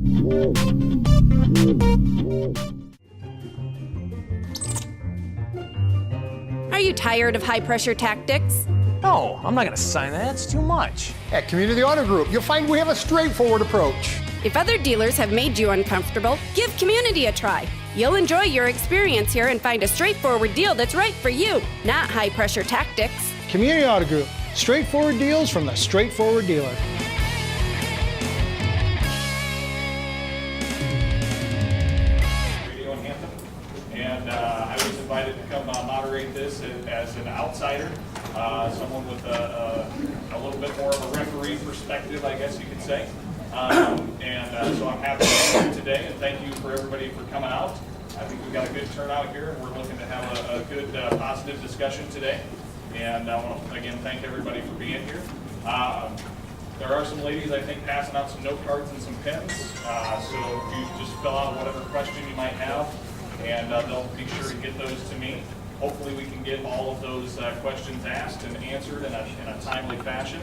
Are you tired of high-pressure tactics? No, I'm not going to sign that. It's too much. At Community Auto Group, you'll find we have a straightforward approach. If other dealers have made you uncomfortable, give Community a try. You'll enjoy your experience here and find a straightforward deal that's right for you, not high-pressure tactics. Community Auto Group, straightforward deals from the straightforward dealer. Radio in Hampton, and I was invited to come moderate this as an outsider, someone with a little bit more of a referee perspective, I guess you could say. So I'm happy to be here today, and thank you for everybody for coming out. I think we've got a good turnout here, and we're looking to have a good, positive discussion today. And I want to, again, thank everybody for being here. There are some ladies, I think, passing out some note cards and some pens. So if you just fill out whatever question you might have, and they'll be sure to get those to me. Hopefully we can get all of those questions asked and answered in a timely fashion.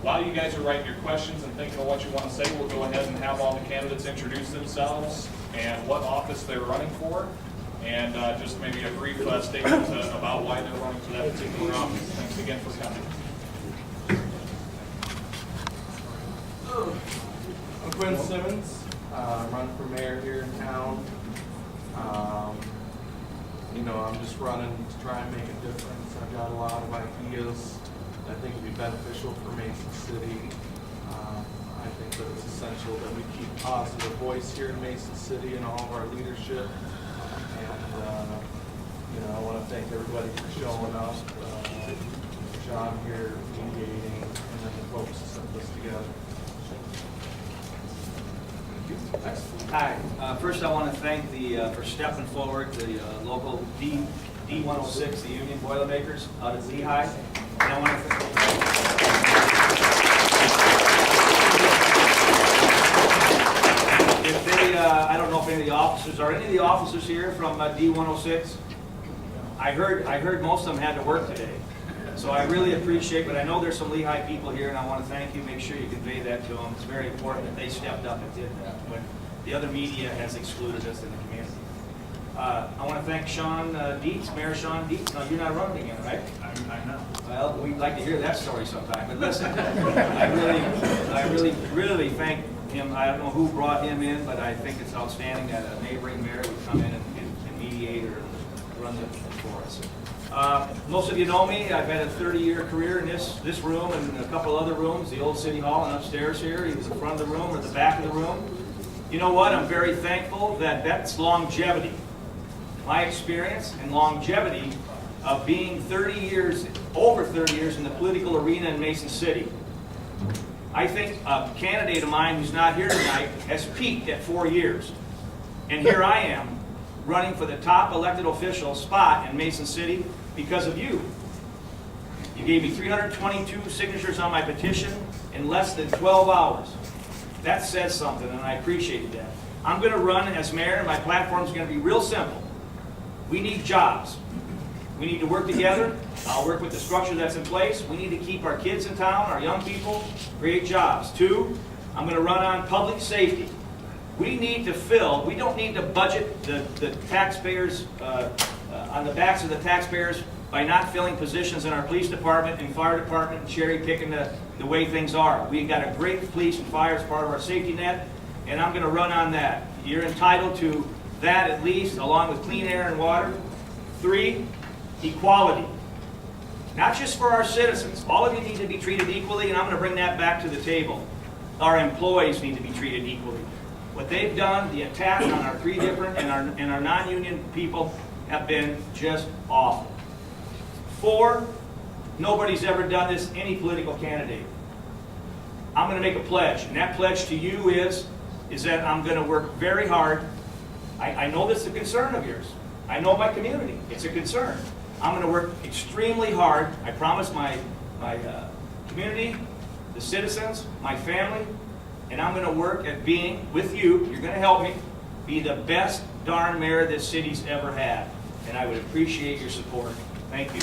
While you guys are writing your questions and thinking of what you want to say, we'll go ahead and have all the candidates introduce themselves and what office they're running for, and just maybe a brief statement about why they're running for that particular office. Thanks again for coming. I'm Quinn Simmons. Run for mayor here in town. I'm just running to try and make a difference. I've got a lot of ideas that I think would be beneficial for Mason City. I think that it's essential that we keep a positive voice here in Mason City and all of our leadership. And I want to thank everybody for showing up. John here mediating, and then the folks that put this together. Hi. First, I want to thank for stepping forward the local D106, the Union Boilermakers out of Lehigh. And I want to if they, I don't know if any of the officers, are any of the officers here from D106? I heard most of them had to work today. So I really appreciate, but I know there's some Lehigh people here, and I want to thank you. Make sure you convey that to them. It's very important that they stepped up and did that when the other media has excluded us in the community. I want to thank Sean Dietz, Mayor Sean Dietz. No, you're not running again, right? I'm not. Well, we'd like to hear that story sometime. But listen, I really thank him. I don't know who brought him in, but I think it's outstanding that a neighboring mayor would come in and mediate or run the for us. Most of you know me. I've had a 30-year career in this room and a couple other rooms, the old City Hall and upstairs here, either the front of the room or the back of the room. You know what? I'm very thankful that that's longevity. My experience and longevity of being over 30 years in the political arena in Mason City. I think a candidate of mine who's not here tonight has peaked at 4 years. And here I am, running for the top elected official spot in Mason City because of you. You gave me 322 signatures on my petition in less than 12 hours. That says something, and I appreciate that. I'm going to run as mayor, and my platform is going to be real simple. We need jobs. We need to work together. I'll work with the structure that's in place. We need to keep our kids in town, our young people, create jobs. 2, I'm going to run on public safety. We need to fill, we don't need to budget the taxpayers, on the backs of the taxpayers by not filling positions in our police department and fire department and cherry picking the way things are. We've got a great police and fire as part of our safety net, and I'm going to run on that. You're entitled to that at least, along with clean air and water. 3, equality. Not just for our citizens. All of you need to be treated equally, and I'm going to bring that back to the table. Our employees need to be treated equally. What they've done, the attack on our 3 different and our non-union people have been just awful. 4, nobody's ever done this, any political candidate. I'm going to make a pledge, and that pledge to you is that I'm going to work very hard. I know this is a concern of yours. I know my community. It's a concern. I'm going to work extremely hard. I promise my community, the citizens, my family, and I'm going to work at being, with you, you're going to help me, be the best darn mayor this city's ever had. And I would appreciate your support. Thank you.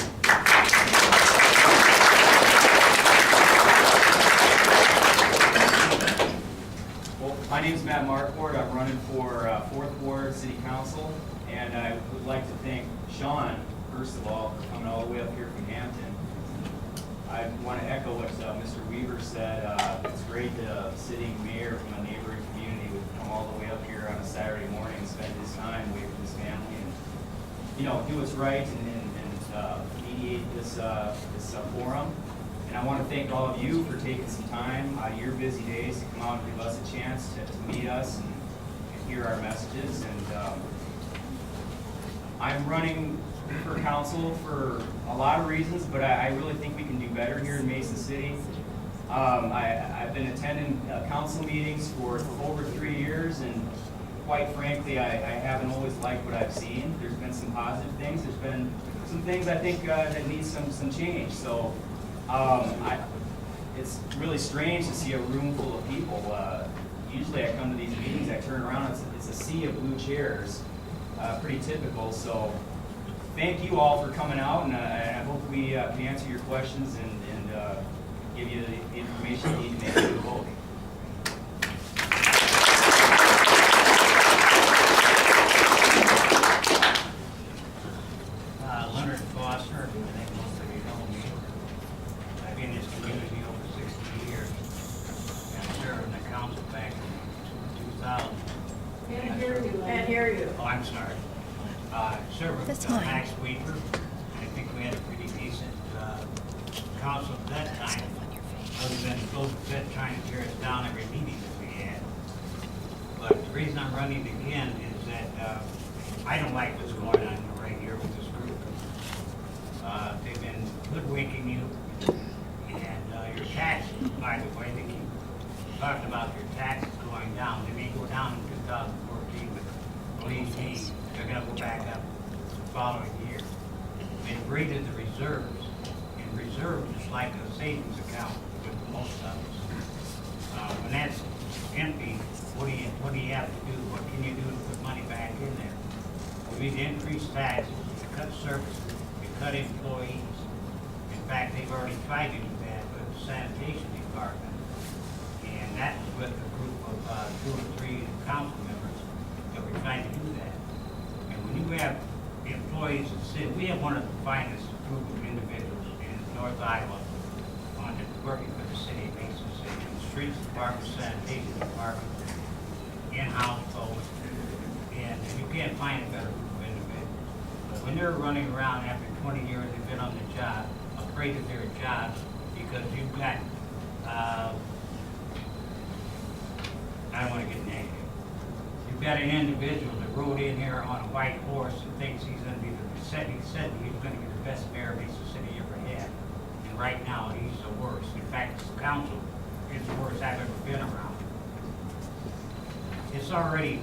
My name is Matt Marquardt. I'm running for 4th Ward City Council, and I would like to thank Sean, first of all, for coming all the way up here from Hampton. I want to echo what Mr. Weaver said. It's great that a sitting mayor from a neighboring community would come all the way up here on a Saturday morning and spend his time away from his family and, you know, do what's right and mediate this forum. And I want to thank all of you for taking some time out of your busy days to come out and give us a chance to meet us and hear our messages. And I'm running for council for a lot of reasons, but I really think we can do better here in Mason City. I've been attending council meetings for over 3 years, and quite frankly, I haven't always liked what I've seen. There's been some positive things. There's been some things I think that need some change. So it's really strange to see a room full of people. Usually I come to these meetings, I turn around, it's a sea of blue chairs, pretty typical. So thank you all for coming out, and I hope we can answer your questions and give you the information you need to make a good vote. Leonard Foster, I think most of you know me. I've been in this community over 60 years. I served in the council back in 2000. Can't hear you. Oh, I'm sorry. Served with Max Weaver. I think we had a pretty decent council at that time. Other than those that trying to tear us down every meeting that we had. But the reason I'm running again is that I don't like what's going on right here with this group. They've been hoodwinking you, and your taxes, by the way, they keep talking about your taxes going down. They may go down in 2014, but believe me, they're going to go back up the following year. They've raided the reserves, and reserves is like a savings account with most of us. When that's empty, what do you have to do? What can you do to put money back in there? We need to increase taxes, cut services, cut employees. In fact, they've already tried to do that with the sanitation department. And that was with a group of 2 or 3 council members that were trying to do that. And when you have employees in the city, we have one of the finest group of individuals in North Iowa working for the city of Mason City. The streets department, sanitation department, in-house folks, and you can't find a better group of individuals. But when they're running around after 20 years, they've been on the job, afraid of their jobs, because you've got, I don't want to get negative. You've got an individual that rode in here on a white horse and thinks he's going to be he said he was going to be the best mayor Mason City ever had. And right now, he's the worst. In fact, this council is the worst I've ever been around. It's already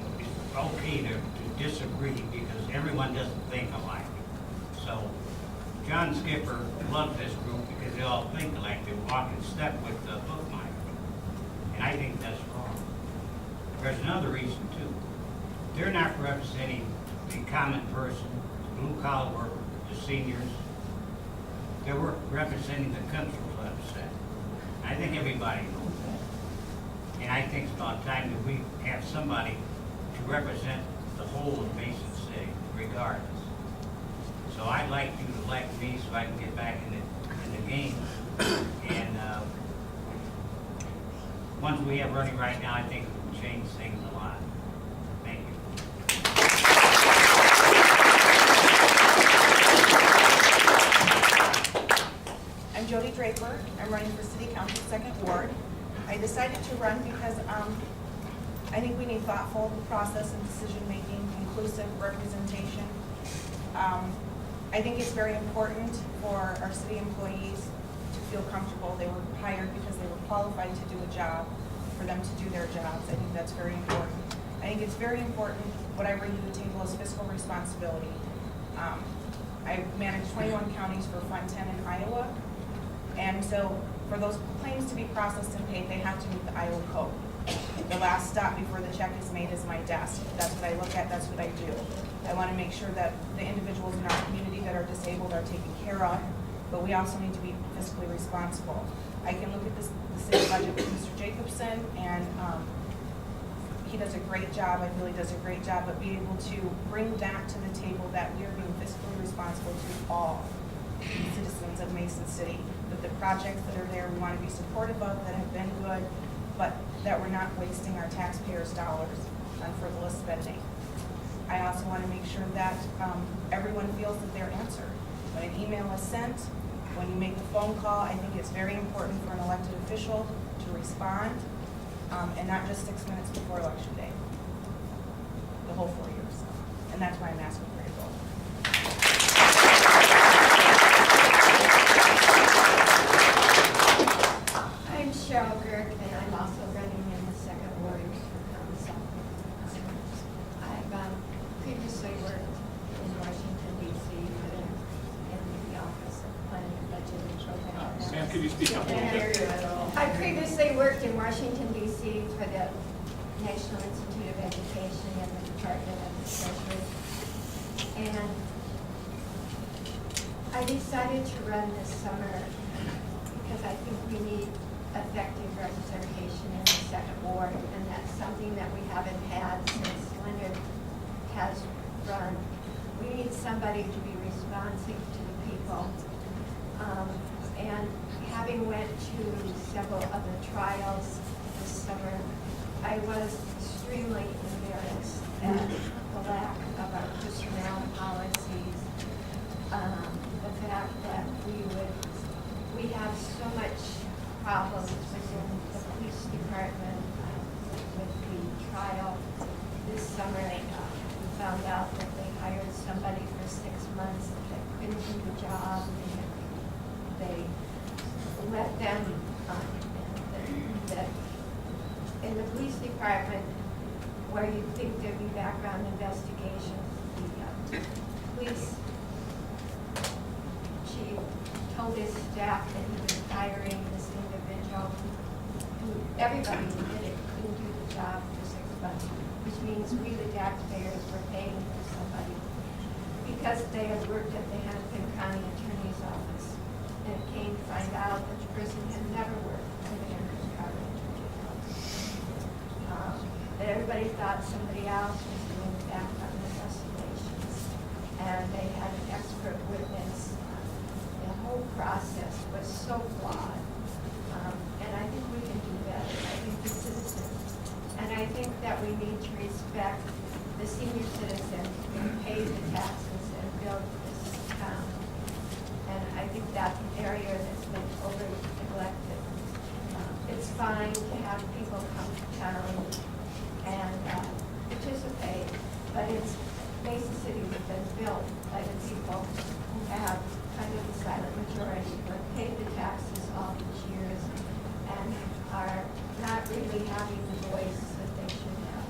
okay to disagree because everyone doesn't think alike. So John Skipper loves this group because they all think alike. They walk in step with the bookminder. And I think that's wrong. There's another reason too. They're not representing the common person, the blue collar worker, the seniors. They're representing the country club set. I think everybody knows that. And I think it's about time that we have somebody to represent the whole of Mason City, regardless. So I'd like you to elect me so I can get back in the game. And ones we have running right now, I think it will change things a lot. Thank you. I'm Jody Draper. I'm running for City Council 2nd Ward. I decided to run because I think we need thoughtful process and decision-making, inclusive representation. I think it's very important for our city employees to feel comfortable. They were hired because they were qualified to do a job, for them to do their jobs. I think that's very important. I think it's very important, what I bring to the table is fiscal responsibility. I manage 21 counties for Fund 10 in Iowa, and so for those claims to be processed and paid, they have to meet the Iowa code. The last stop before the check is made is my desk. That's what I look at, that's what I do. I want to make sure that the individuals in our community that are disabled are taken care of, but we also need to be fiscally responsible. I can look at the city budget with Mr. Jacobson and he does a great job, I feel he does a great job, but be able to bring that to the table that we are being fiscally responsible to all citizens of Mason City, with the projects that are there, we want to be supportive of, that have been good, but that we're not wasting our taxpayers' dollars on frivolous spending. I also want to make sure that everyone feels that they're answered. When an email is sent, when you make a phone call, I think it's very important for an elected official to respond, and not just 6 minutes before Election Day, the whole 4 years. And that's why I'm asking for your vote. I'm Cheryl Girk, and I'm also running in the second ward for council. I've previously worked in Washington, D.C. in the Office of Planning and Budget and Program. Sam, could you speak up a little bit? I previously worked in Washington, D.C. for the National Institute of Education and the Department of the Treasury. And I decided to run this summer because I think we need effective representation in the second ward, and that's something that we haven't had since Leonard has run. We need somebody to be responsive to the people. And having went to several other trials this summer, I was extremely embarrassed at the lack of our personnel policies. The fact that we have so much problems within the police department with the trial. This summer, we found out that they hired somebody for 6 months that couldn't do the job. They let them, that in the police department, where you'd think there'd be background investigations, the police chief told his staff that he was hiring this individual who everybody admitted couldn't do the job for 6 months, which means we, the taxpayers, were paying for somebody because they had worked at the Hennepin County Attorney's Office. And it came to find out that the person had never worked for the Hennepin County Attorney's Office. That everybody thought somebody else was doing the background investigations, and they had an expert witness. The whole process was so flawed, and I think we can do better. I think the citizens, and I think that we need to respect the senior citizens who pay the taxes and build this town. And I think that's an area that's been overly neglected. It's fine to have people come to town and participate, but it's Mason City has been built by the people who have kind of the silent majority, who have paid the taxes all these years and are not really having the voice that they should have.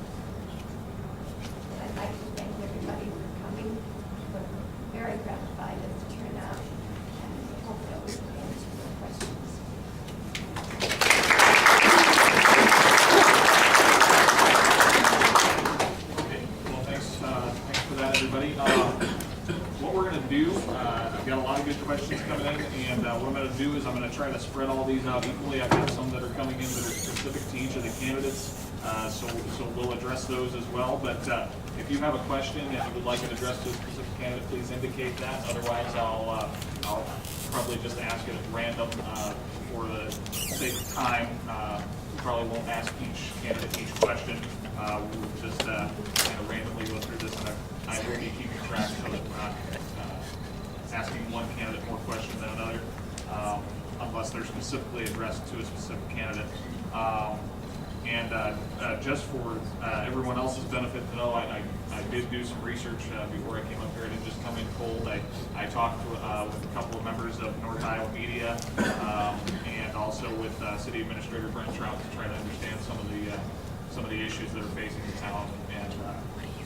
And I'd like to thank everybody for coming. We're very gratified at the turnout, and hope that we can answer your questions. Okay, well, thanks for that, everybody. What we're going to do, I've got a lot of good questions coming in, and what I'm going to do is I'm going to try to spread all these out equally. I've got some that are coming in that are specific to each of the candidates, so we'll address those as well. But if you have a question and you would like it addressed to a specific candidate, please indicate that. Otherwise, I'll probably just ask it at random for the sake of time. We probably won't ask each candidate each question. We'll just kind of randomly go through this, and I will be keeping track so that we're not asking one candidate more questions than another, unless they're specifically addressed to a specific candidate. And just for everyone else's benefit to know, I did do some research before I came up here. I didn't just come in cold. I talked with a couple of members of North Iowa Media and also with City Administrator Brent Trout to try to understand some of the issues that are facing the town. And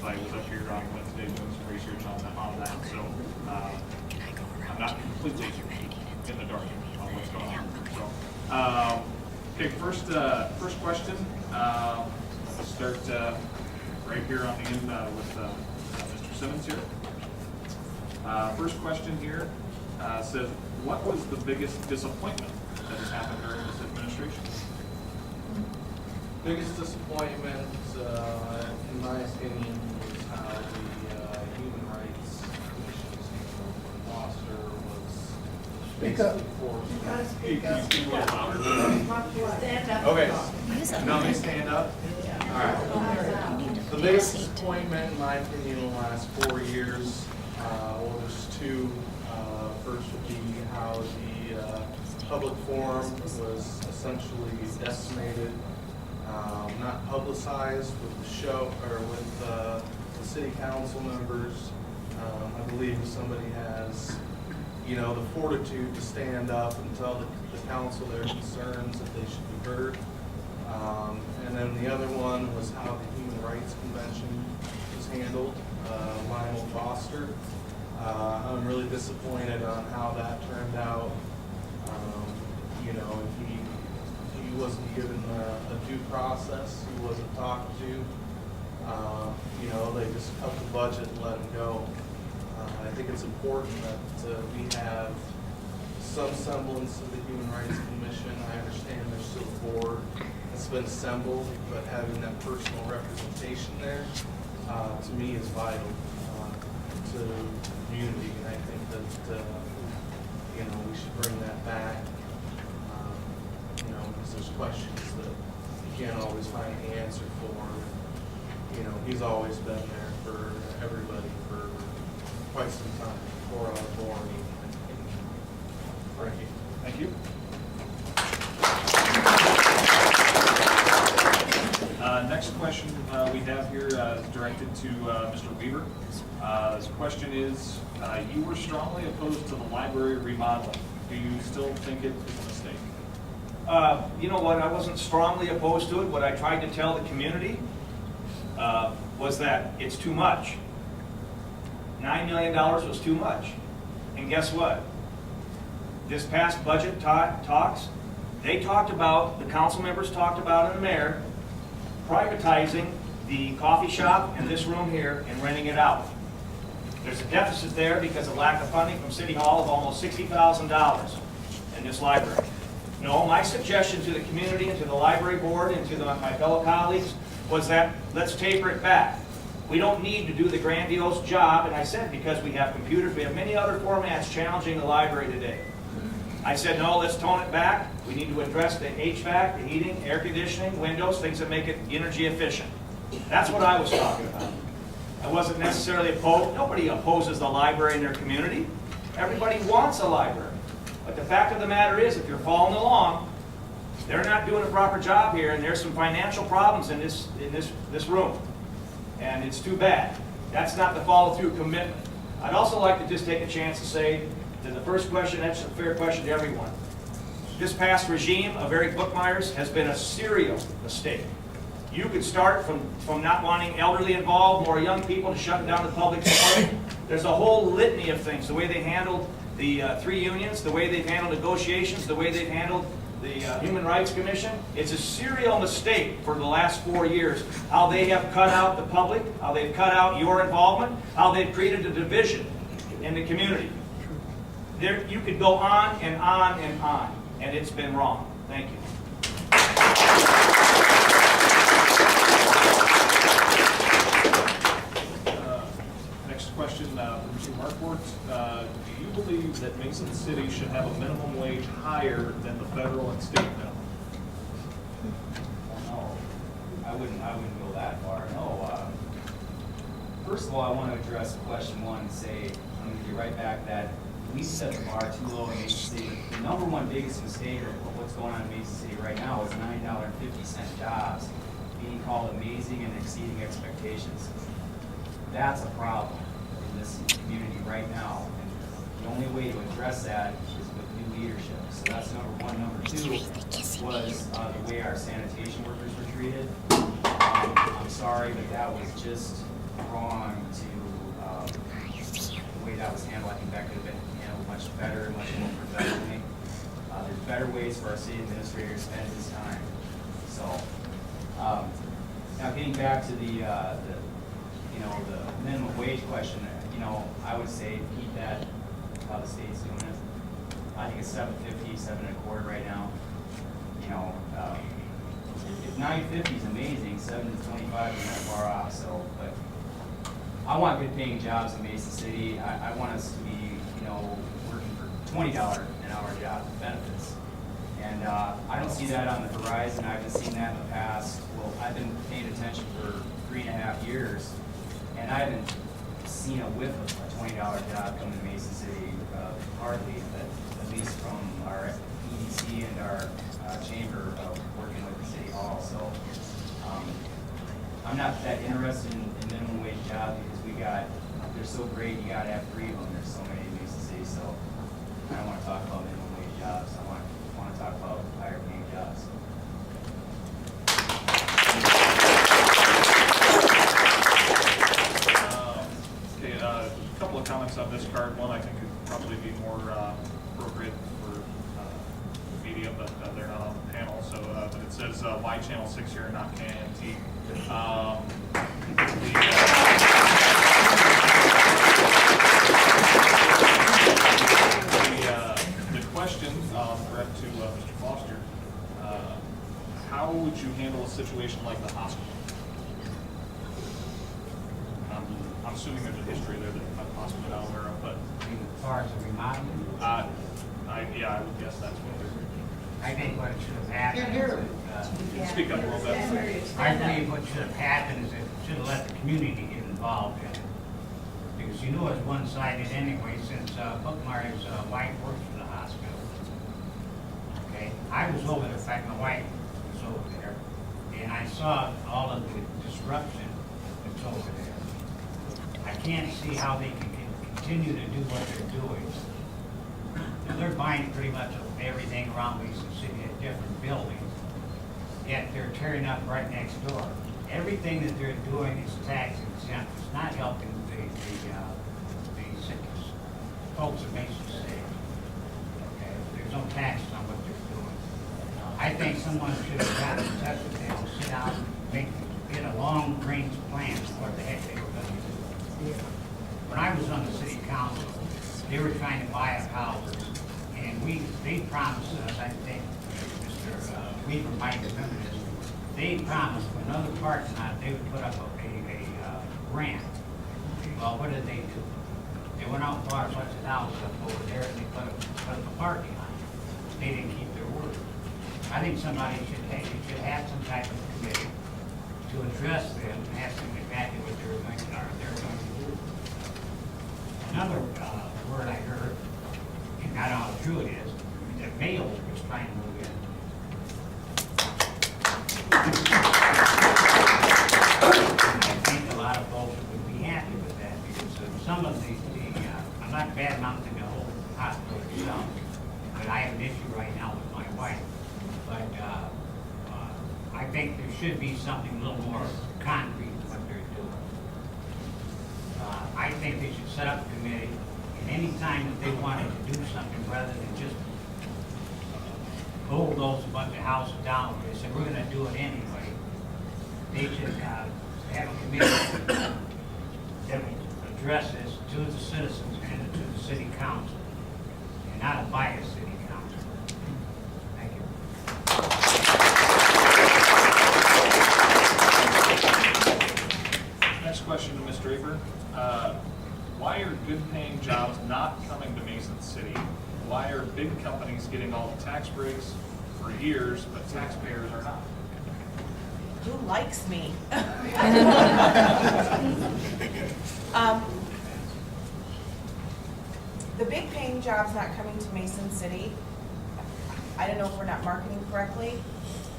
I was up here on Wednesday doing some research on that. So I'm not completely in the dark on what's going on. So. Okay, first question. Let's start right here on the end with Mr. Simmons here. First question here says, what was the biggest disappointment that has happened during this administration? Biggest disappointment, in my opinion, was how the Human Rights Commission's handled when Foster was basically forced. Okay. Now me stand up? All right. The biggest disappointment, in my opinion, in the last 4 years, well, there's two. First would be how the public forum was essentially decimated, not publicized with the show, or with the city council members. I believe if somebody has, the fortitude to stand up and tell the council their concerns, that they should be heard. And then the other one was how the Human Rights Convention was handled, Lionel Foster. I'm really disappointed on how that turned out. He wasn't given a due process. He wasn't talked to. They just cut the budget and let him go. I think it's important that we have some semblance of the Human Rights Commission. I understand there's still a board that's been assembled, but having that personal representation there, to me, is vital to the community, and I think that we should bring that back. Because there's questions that you can't always find the answer for. He's always been there for everybody for quite some time, before I was born. Thank you. Thank you. Next question we have here is directed to Mr. Weaver. His question is, you were strongly opposed to the library remodeling. Do you still think it is a mistake? You know what, I wasn't strongly opposed to it. What I tried to tell the community was that it's too much. $9 million was too much. And guess what? This past budget talks, the council members talked about, and the mayor, privatizing the coffee shop and this room here and renting it out. There's a deficit there because of lack of funding from City Hall of almost $60,000 in this library. No, my suggestion to the community and to the library board and to my fellow colleagues was that let's taper it back. We don't need to do the grandiose job, and I said because we have computers, we have many other formats challenging the library today. I said, no, let's tone it back. We need to address the HVAC, the heating, air conditioning, windows, things that make it energy efficient. That's what I was talking about. I wasn't necessarily opposed. Nobody opposes the library in their community. Everybody wants a library. But the fact of the matter is, if you're following along, they're not doing a proper job here, and there's some financial problems in this room. And it's too bad. That's not the follow-through commitment. I'd also like to just take a chance to say that the first question, that's a fair question to everyone. This past regime of Eric Bookmeyers has been a serial mistake. You could start from not wanting elderly involved, more young people, to shutting down the public support. There's a whole litany of things. The way they handled the 3 unions, the way they've handled negotiations, the way they've handled the Human Rights Commission. It's a serial mistake for the last 4 years, how they have cut out the public, how they've cut out your involvement, how they've created a division in the community. You could go on and on and on, and it's been wrong. Thank you. Next question from Mr. Markwart. Do you believe that Mason City should have a minimum wage higher than the federal and state minimum? Well, no, I wouldn't go that far. No. First of all, I want to address question 1 and say, I'm going to get right back that we set the bar too low in Mason City. The number one biggest mistake of what's going on in Mason City right now is $9.50 jobs being called amazing and exceeding expectations. That's a problem in this community right now. And the only way to address that is with new leadership. So that's number 1. Number 2 was the way our sanitation workers were treated. I'm sorry, but that was just wrong to the way that was handled. I think that could have been handled much better, much more professionally. There's better ways for our city administrator to spend his time. So, now getting back to the minimum wage question, I would say keep that how the state's doing it. I think it's $7.50, $7.25 right now. 950 is amazing, 7 to 25 is not far off, so, but I want good paying jobs in Mason City. I want us to be, you know, working for $20 an hour jobs with benefits. And I don't see that on the horizon. I haven't seen that in the past. Well, I've been paying attention for 3.5 years, and I haven't seen a whiff of a $20 job come to Mason City, hardly, at least from our EDC and our chamber of working with the city hall. So I'm not that interested in minimum wage jobs because they're so great. You got to have 3 of them. There's so many in Mason City. So I don't want to talk about minimum wage jobs. I want to talk about higher paying jobs. Okay, a couple of comments on this card. One I think would probably be more appropriate for media, but they're not on the panel. So, but it says why Channel 6 here, not KNT. The question, direct to Mr. Foster, how would you handle a situation like the hospital? I'm assuming there's a history there that I'm possibly not aware of, but As far as the remodeling, yeah, I would guess that's what they're. I think what should have happened is, Speak up a little bit. I believe what should have happened is it should have let the community get involved in it. Because you know it's one-sided anyway, since Bookmar's wife works for the hospital. Okay, I was over there, in fact, my wife was over there, and I saw all of the disruption that's over there. I can't see how they can continue to do what they're doing. Now, they're buying pretty much everything around Mason City at different buildings, yet they're tearing up right next door. Everything that they're doing is tax exempt. It's not helping the folks of Mason City. Okay, there's no taxes on what they're doing. I think someone should have gotten in touch with them, sit down, get a long-range plan of what the heck they were going to do. When I was on the city council, they were trying to buy up houses, and they promised us, I think, Mr. Weaver might remember this, they promised another parking lot, they would put up a ramp. Well, what did they do? They went out and bought a bunch of houses up over there, and they put up a parking lot. They didn't keep their word. I think somebody should have some type of committee to address them and ask them exactly what they're going to do. Another word I heard, and I don't know how true it is, that Mayo was trying to move in. I think a lot of folks would be happy with that because of some of I'm not bad-mouthing the whole hospital itself, but I have an issue right now with my wife. But I think there should be something a little more concrete in what they're doing. I think they should set up a committee, and any time that they wanted to do something, rather than just bulldoze a bunch of houses down, they said, we're gonna do it anyway. They should have a committee that would address this to the citizens and to the city council, and not a biased city council. Thank you. Next question to Ms. Draper. Why are good-paying jobs not coming to Mason City? Why are big companies getting all the tax breaks for years, but taxpayers are not? Who likes me? The big paying jobs not coming to Mason City, I don't know if we're not marketing correctly.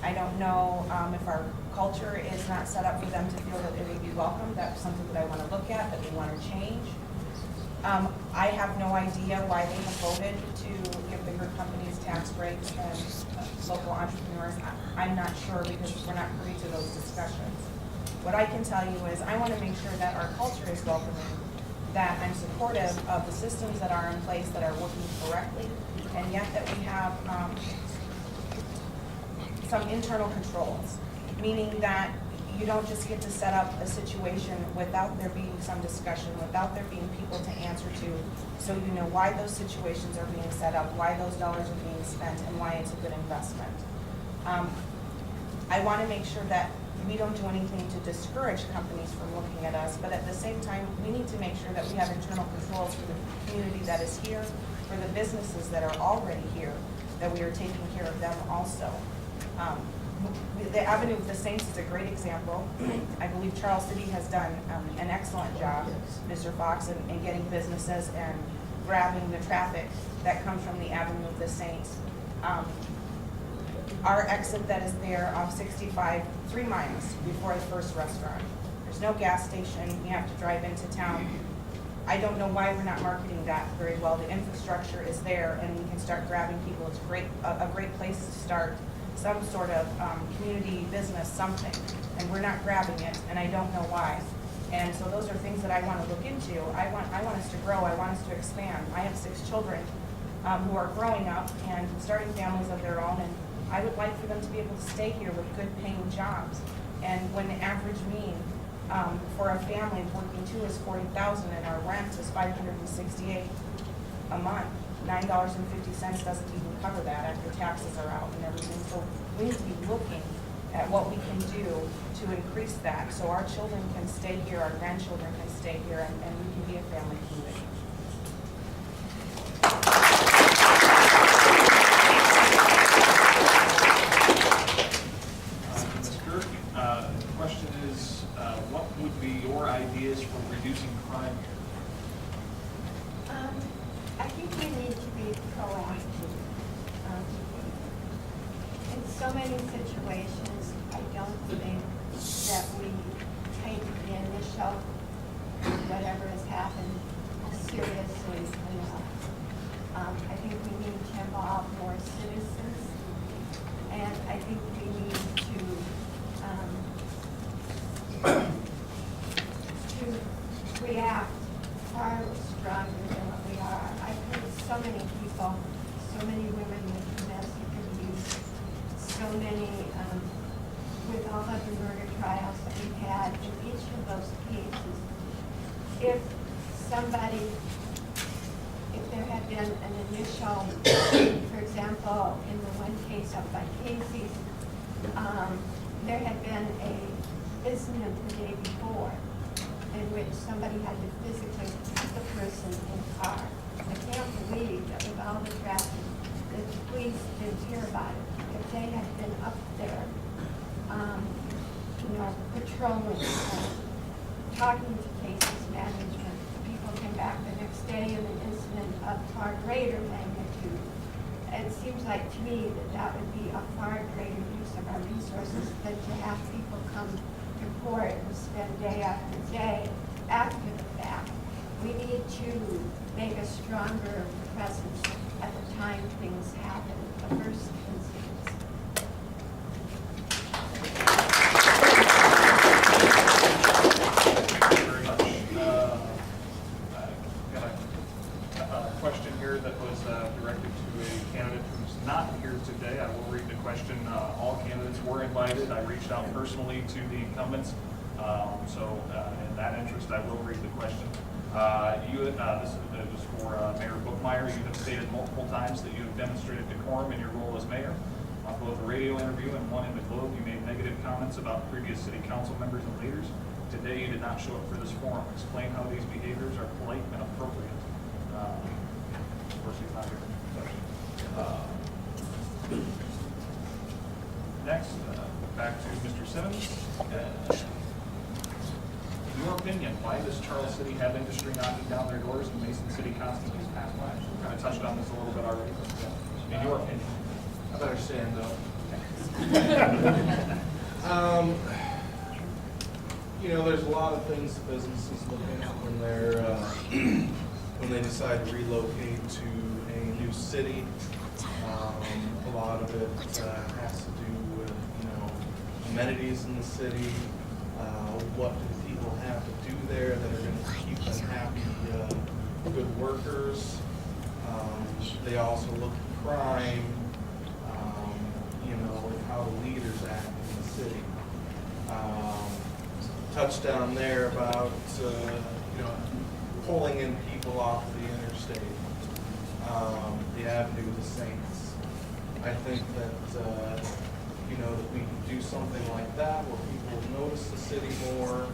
I don't know if our culture is not set up for them to feel that they would be welcome. That's something that I want to look at, that we want to change. I have no idea why they have voted to give bigger companies tax breaks and local entrepreneurs. I'm not sure because we're not privy to those discussions. What I can tell you is I want to make sure that our culture is welcoming, that I'm supportive of the systems that are in place that are working correctly, and yet that we have some internal controls, meaning that you don't just get to set up a situation without there being some discussion, without there being people to answer to, so you know why those situations are being set up, why those dollars are being spent, and why it's a good investment. I want to make sure that we don't do anything to discourage companies from looking at us, but at the same time, we need to make sure that we have internal controls for the community that is here, for the businesses that are already here, that we are taking care of them also. The Avenue of the Saints is a great example. I believe Charles City has done an excellent job, Mr. Fox, in getting businesses and grabbing the traffic that comes from the Avenue of the Saints. Our exit that is there off 65, 3 miles before the first restaurant. There's no gas station, you have to drive into town. I don't know why we're not marketing that very well. The infrastructure is there and we can start grabbing people. It's a great place to start some sort of community business, something, and we're not grabbing it, and I don't know why. And so those are things that I want to look into. I want us to grow, I want us to expand. I have 6 children who are growing up and starting families of their own, and I would like for them to be able to stay here with good paying jobs. And when the average mean for a family working 2 is $40,000 and our rent is $568 a month, $9.50 doesn't even cover that after taxes are out and everything. So we need to be looking at what we can do to increase that so our children can stay here, our grandchildren can stay here, and we can be a family community. Ms. Kirk, the question is, what would be your ideas for reducing crime here? I think we need to be proactive. In so many situations, I don't think that we take the initial, whatever has happened, seriously enough. I think we need to involve more citizens, and I think we need to react far stronger than what we are. I've heard so many people, so many women with domestic abuse, so many, with all of the murder trials that we've had, in each of those cases, if there had been an initial, for example, in the one case up by Casey's, there had been a incident the day before in which somebody had to physically put the person in the car. I can't believe that with all the traffic, that the police didn't hear about it. If they had been up there, patrolling, talking to cases management, people came back the next day in an incident of far greater magnitude. It seems like to me that would be a far greater use of our resources than to have people come to court and spend day after day after the fact. We need to make a stronger presence at the time things happen, the first instance. Thank you very much. I got a question here that was directed to a candidate who's not here today. I will read the question. All candidates were invited. I reached out personally to the incumbents. In that interest, I will read the question. This is for Mayor Bookmeyer. You have stated multiple times that you have demonstrated decorum in your role as mayor. On both a radio interview and one in the Globe, you made negative comments about previous city council members and leaders. Today, you did not show up for this forum. Explain how these behaviors are polite and appropriate. Of course, he's not here. Next, back to Mr. Simmons. In your opinion, why does Charles City have industry knocking down their doors and Mason City constantly pass by? We kind of touched on this a little bit already, but in your opinion. I better stand up. There's a lot of things that businesses look at when they're when they decide to relocate to a new city. A lot of it has to do with amenities in the city. What do people have to do there that are going to keep them happy, good workers. They also look at crime, and how the leaders act in the city. Touchdown there about, pulling in people off the interstate, the Avenue of the Saints. I think that, you know, that we can do something like that where people notice the city more.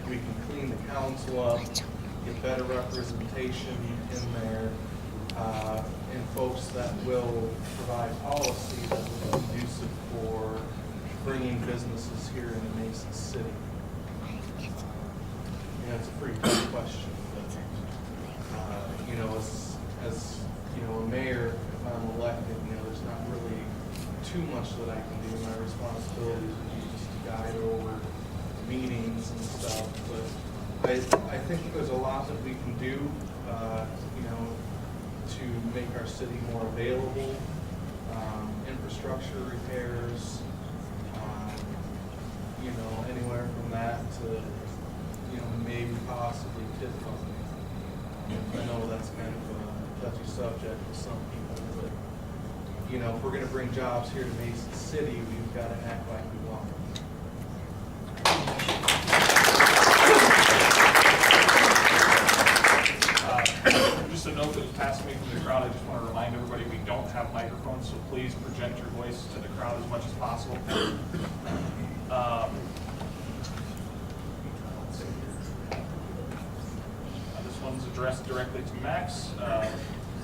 We can clean the council up, get better representation in there, and folks that will provide policy that will be conducive for bringing businesses here into Mason City. Yeah, it's a pretty tough question, but, you know, as you know, a mayor, if I'm elected, you know, there's not really too much that I can do. My responsibilities would be just to guide over meetings and stuff, but I think there's a lot that we can do, you know, to make our city more available, infrastructure repairs, you know, anywhere from that to, you know, maybe possibly TIF funding. I know that's kind of a touchy subject with some people, but, you know, if we're going to bring jobs here to Mason City, we've got to act like we want them. Just a note that was passed me from the crowd, I just want to remind everybody we don't have microphones, so please project your voice to the crowd as much as possible. This one's addressed directly to Max.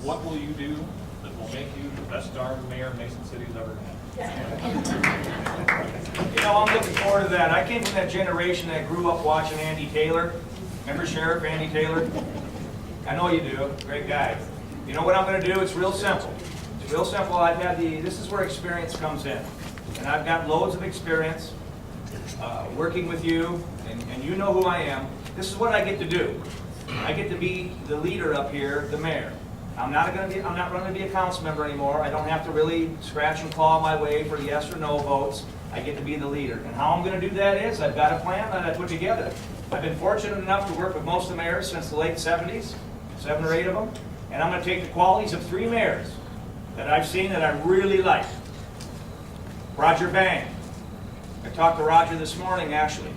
What will you do that will make you the best darn mayor Mason City's ever had? You know, I'm looking forward to that. I came from that generation that grew up watching Andy Taylor. Remember Sheriff Andy Taylor? I know you do. Great guy. You know what I'm going to do? It's real simple. It's real simple. This is where experience comes in. And I've got loads of experience working with you, and you know who I am. This is what I get to do. I get to be the leader up here, the mayor. I'm not running to be a council member anymore. I don't have to really scratch and claw my way for yes or no votes. I get to be the leader. And how I'm going to do that is I've got a plan that I put together. I've been fortunate enough to work with most of the mayors since the late 70s, 7 or 8 of them. And I'm going to take the qualities of 3 mayors that I've seen that I really like. Roger Bang. I talked to Roger this morning, actually.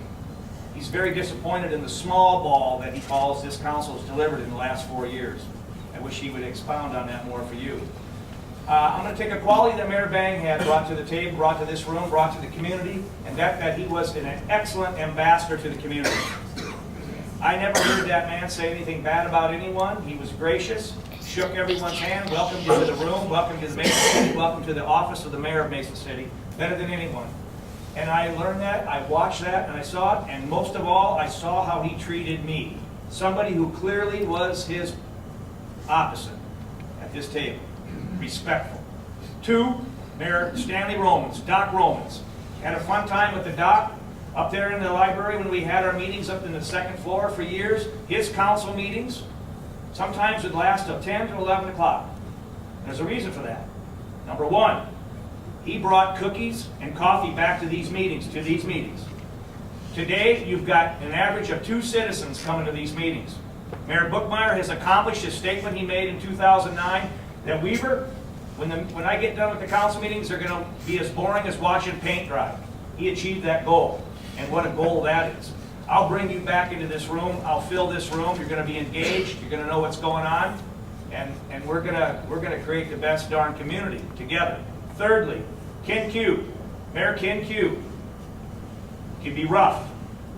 He's very disappointed in the small ball that he calls this council has delivered in the last 4 years. I wish he would expound on that more for you. I'm going to take a quality that Mayor Bang had brought to the table, brought to this room, brought to the community, and that he was an excellent ambassador to the community. I never heard that man say anything bad about anyone. He was gracious, shook everyone's hand, welcomed you to the room, welcomed you to Mason City, welcomed to the office of the mayor of Mason City, better than anyone. And I learned that, I watched that, and I saw it, and most of all, I saw how he treated me. Somebody who clearly was his opposite at this table. Respectful. 2, Mayor Stanley Romans, Doc Romans. Had a fun time with the Doc up there in the library when we had our meetings up in the 2nd floor for years. His council meetings sometimes would last till 10 to 11 o'clock. There's a reason for that. Number 1, he brought cookies and coffee back to these meetings, Today, you've got an average of 2 citizens coming to these meetings. Mayor Bookmeyer has accomplished his statement he made in 2009 that Weaver, when I get done with the council meetings, they're going to be as boring as watching paint dry. He achieved that goal, and what a goal that is. I'll bring you back into this room. I'll fill this room. You're going to be engaged. You're going to know what's going on, and we're going to create the best darn community together. Thirdly, Ken Q, Mayor Ken Q, can be rough,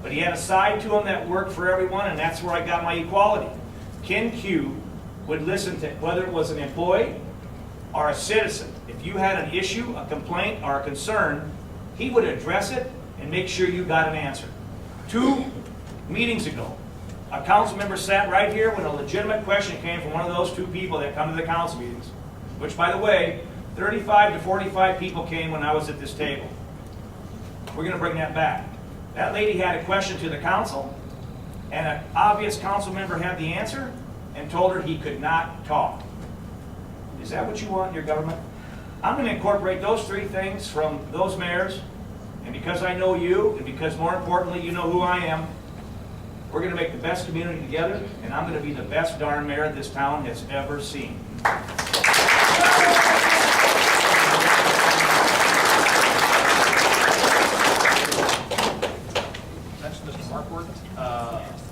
but he had a side to him that worked for everyone, and that's where I got my equality. Ken Q would listen to whether it was an employee or a citizen. If you had an issue, a complaint, or a concern, he would address it and make sure you got an answer. 2 meetings ago, a council member sat right here when a legitimate question came from one of those 2 people that come to the council meetings, which, by the way, 35 to 45 people came when I was at this table. We're going to bring that back. That lady had a question to the council, and an obvious council member had the answer and told her he could not talk. Is that what you want in your government? I'm going to incorporate those 3 things from those mayors, and because I know you, and because more importantly you know who I am, we're going to make the best community together, and I'm going to be the best darn mayor this town has ever seen.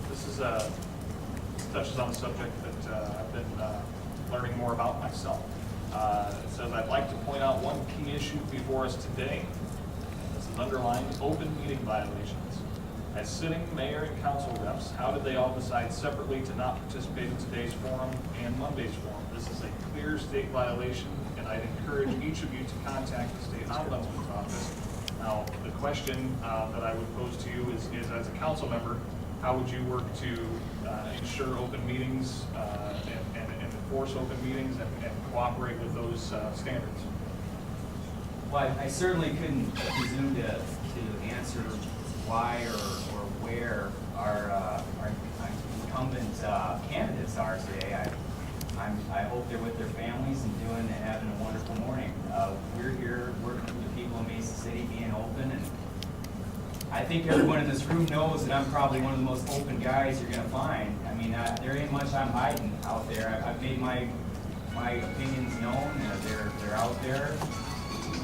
This touches on a subject that I've been learning more about myself. It says, I'd like to point out one key issue before us today. This is underlined, open meeting violations. As sitting mayor and council reps, how did they all decide separately to not participate in today's forum and Monday's forum? This is a clear state violation, and I'd encourage each of you to contact the state ombudsman's office. Now, the question that I would pose to you is as a council member, how would you work to ensure open meetings and enforce open meetings and cooperate with those standards? Well, I certainly couldn't presume to answer why or where our incumbent candidates are today. I hope they're with their families and having a wonderful morning. We're here working with the people of Mason City, being open, and I think everyone in this room knows that I'm probably one of the most open guys you're gonna find. I mean, there ain't much I'm hiding out there. I've made my opinions known. They're out there.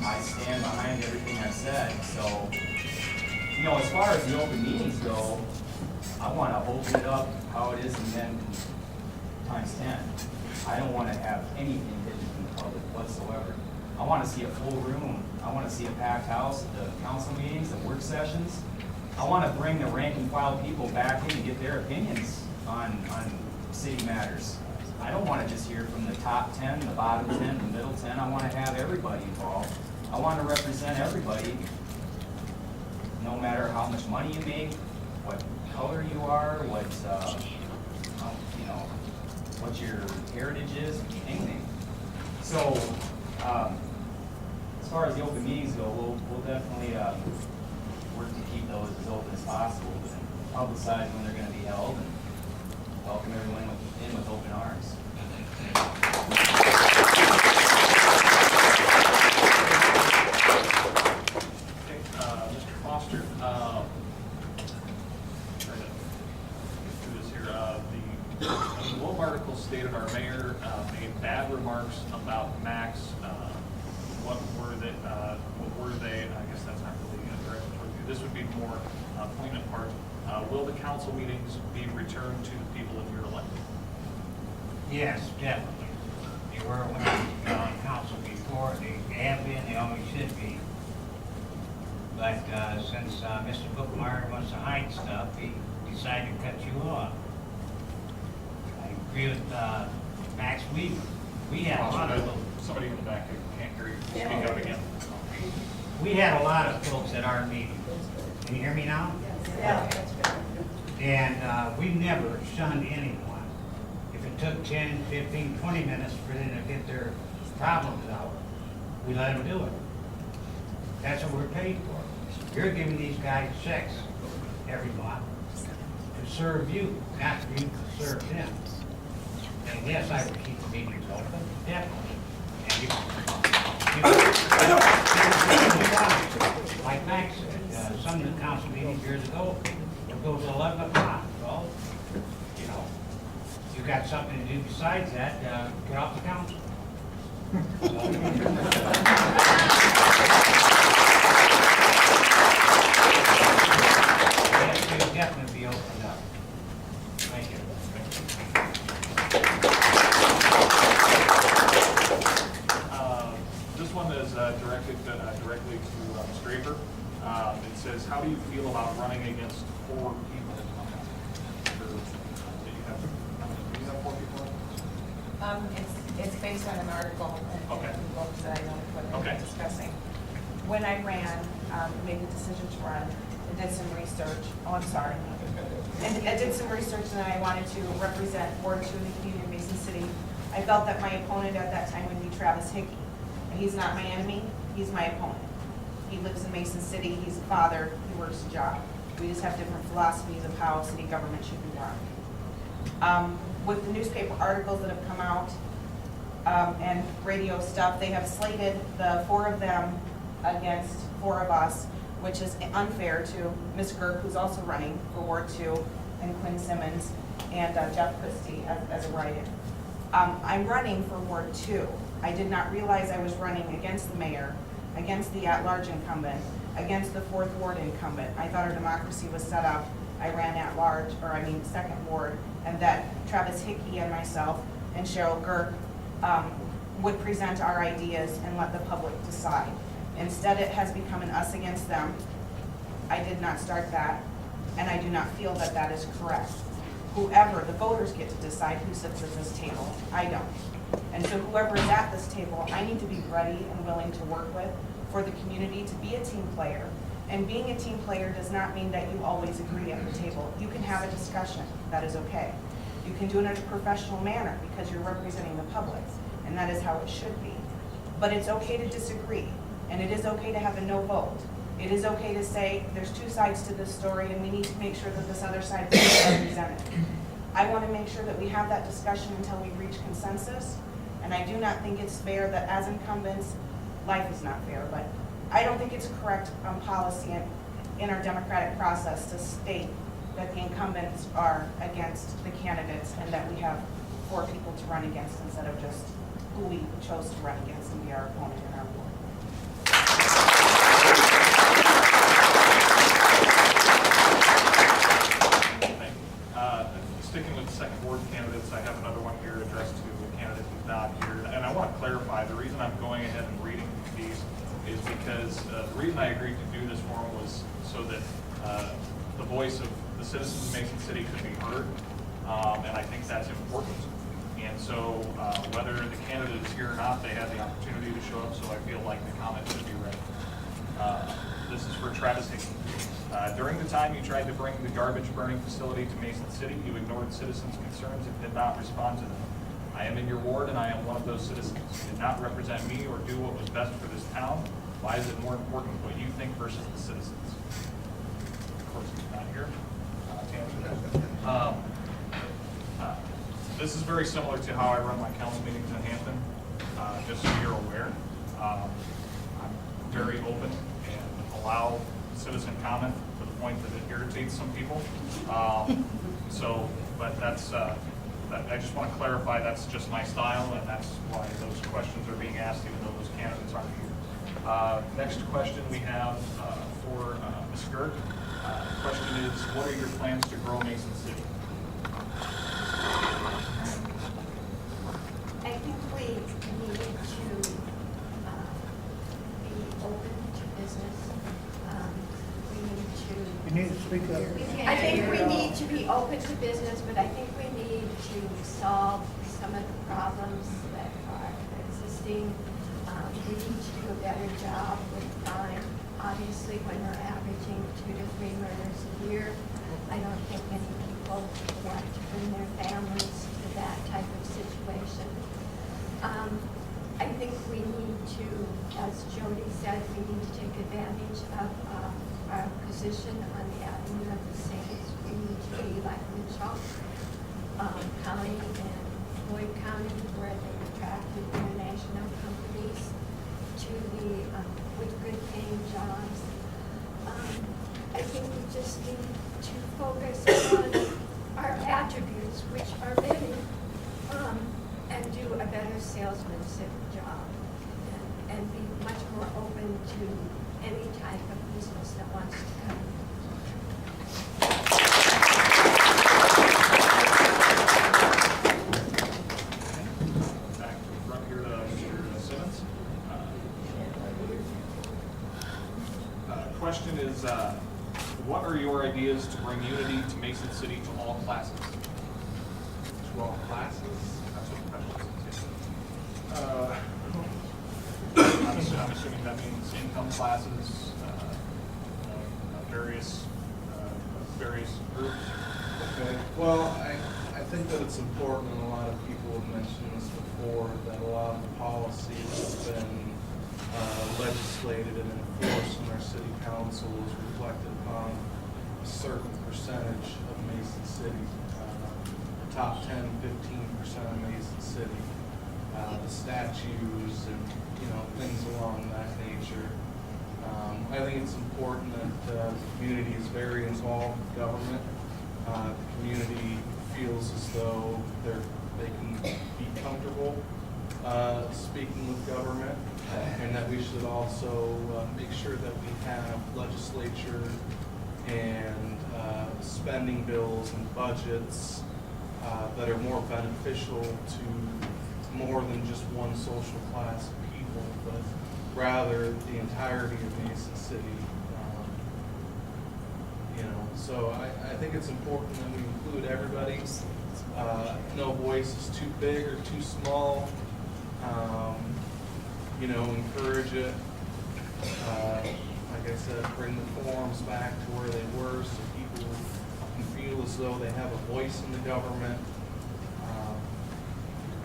I stand behind everything I've said. So, you know, as far as the open meetings go, I want to open it up how it is and then times 10. I don't want to have anything hidden from the public whatsoever. I want to see a full room. I want to see a packed house at the council meetings, the work sessions. I want to bring the rank and file people back in and get their opinions on city matters. I don't want to just hear from the top 10, the bottom 10, the middle 10. I want to have everybody involved. I want to represent everybody, no matter how much money you make, what color you are, what you know, what your heritage is, anything. So, as far as the open meetings go, we'll definitely work to keep those as open as possible and publicize when they're going to be held and welcome everyone in with open arms. Mr. Foster, trying to get through this here. The Globe article stated our mayor made bad remarks about Max. What were they? I guess that's not really directed toward you. This would be more poignant part. Will the council meetings be returned to the people that you're elected? Yes, definitely. They were when I was on council before. They have been, they always should be. But since Mr. Bookmeyer wants to hide stuff, he decided to cut you off. I agree with Max Weaver. We had a lot of Somebody in the back who can't hear you. Speak up again. We had a lot of folks at our meetings. Can you hear me now? Yeah. And we never shunned anyone. If it took 10, 15, 20 minutes for them to get their problems out, we let them do it. That's what we're paid for. You're giving these guys checks every month to serve you, not for you to serve them. And yes, I would keep the meetings open, definitely. And like Max said, some of the council meetings years ago, it goes 11 o'clock. Well, you know, you got something to do besides that, get off the council. Yes, you'll definitely be opened up. Thank you. This one is directed directly to Ms. Draper. It says, how do you feel about running against 4 people? Do you have 4 people? It's based on an article Okay. in books that I know what Okay. I'm discussing. When I ran, made the decision to run, I did some research. Oh, I'm sorry. And I did some research and I wanted to represent Ward 2 in the community of Mason City. I felt that my opponent at that time would be Travis Hickey. He's not my enemy, he's my opponent. He lives in Mason City, he's a father, he works a job. We just have different philosophies of how city government should be run. With the newspaper articles that have come out and radio stuff, they have slated the 4 of them against 4 of us, which is unfair to Ms. Girk, who's also running for Ward 2, and Quinn Simmons, and Jeff Christie as a write-in. I'm running for Ward 2. I did not realize I was running against the mayor, against the at-large incumbent, against the 4th Ward incumbent. I thought our democracy was set up. I ran at-large, or I mean 2nd Ward, and that Travis Hickey and myself and Cheryl Girk would present our ideas and let the public decide. Instead, it has become an us against them. I did not start that, and I do not feel that that is correct. Whoever, the voters get to decide who sits at this table. I don't. And so whoever is at this table, I need to be ready and willing to work with for the community to be a team player. And being a team player does not mean that you always agree at the table. You can have a discussion, that is okay. You can do it in a professional manner because you're representing the public, and that is how it should be. But it's okay to disagree, and it is okay to have a no vote. It is okay to say there's two sides to this story and we need to make sure that this other side is represented. I want to make sure that we have that discussion until we reach consensus, and I do not think it's fair that as incumbents, life is not fair, but I don't think it's correct on policy in our democratic process to state that the incumbents are against the candidates and that we have 4 people to run against instead of just who we chose to run against and be our opponent in our ward. Sticking with the second ward candidates, I have another one here addressed to a candidate who's not here. And I want to clarify, the reason I'm going ahead and reading these is because the reason I agreed to do this forum was so that the voice of the citizens of Mason City could be heard. And I think that's important. And so whether the candidate is here or not, they had the opportunity to show up, so I feel like the comment should be read. This is for Travis Hickey. During the time you tried to bring the garbage burning facility to Mason City, you ignored citizens' concerns and did not respond to them. I am in your ward and I am one of those citizens. You did not represent me or do what was best for this town. Why is it more important what you think versus the citizens? Of course, he's not here. This is very similar to how I run my council meetings in Hampton, just so you're aware. I'm very open and allow citizen comment to the point that it irritates some people. But that's, I just want to clarify that's just my style, and that's why those questions are being asked, even though those candidates aren't here. Next question we have for Ms. Gert. The question is, what are your plans to grow Mason City? I think we need to be open to business. You need to speak up. I think we need to be open to business, but I think we need to solve some of the problems that are existing. We need to do a better job with crime. Obviously, when we're averaging 2 to 3 murders a year, I don't think many people want to bring their families to that type of situation. I think we need to, as Jody said, we need to take advantage of our position on the Avenue of the Saints. We need to be like Mitchell County and Floyd County, where they attracted international companies to the with good paying jobs. I think we just need to focus on our attributes, which are many, and do a better salesmanship job and be much more open to any type of business that wants to come. Back to the front here to Mr. Simmons. Question is, what are your ideas to bring unity to Mason City to all classes? To all classes? That's what the question is. I'm assuming that means income classes, various groups. Okay, well, I think that it's important, and a lot of people have mentioned this before, that a lot of the policies have been legislated and enforced in our city council is reflected upon a certain percentage of Mason City, top 10, 15% of Mason City, the statues and, things along that nature. I think it's important that the community is very involved with government. The community feels as though they can be comfortable speaking with government, and that we should also make sure that we have legislature and spending bills and budgets that are more beneficial to more than just one social class of people, but rather the entirety of Mason City. So I think it's important that we include everybody. No voice is too big or too small. Encourage it. Like I said, bring the forums back to where they were so people can feel as though they have a voice in the government.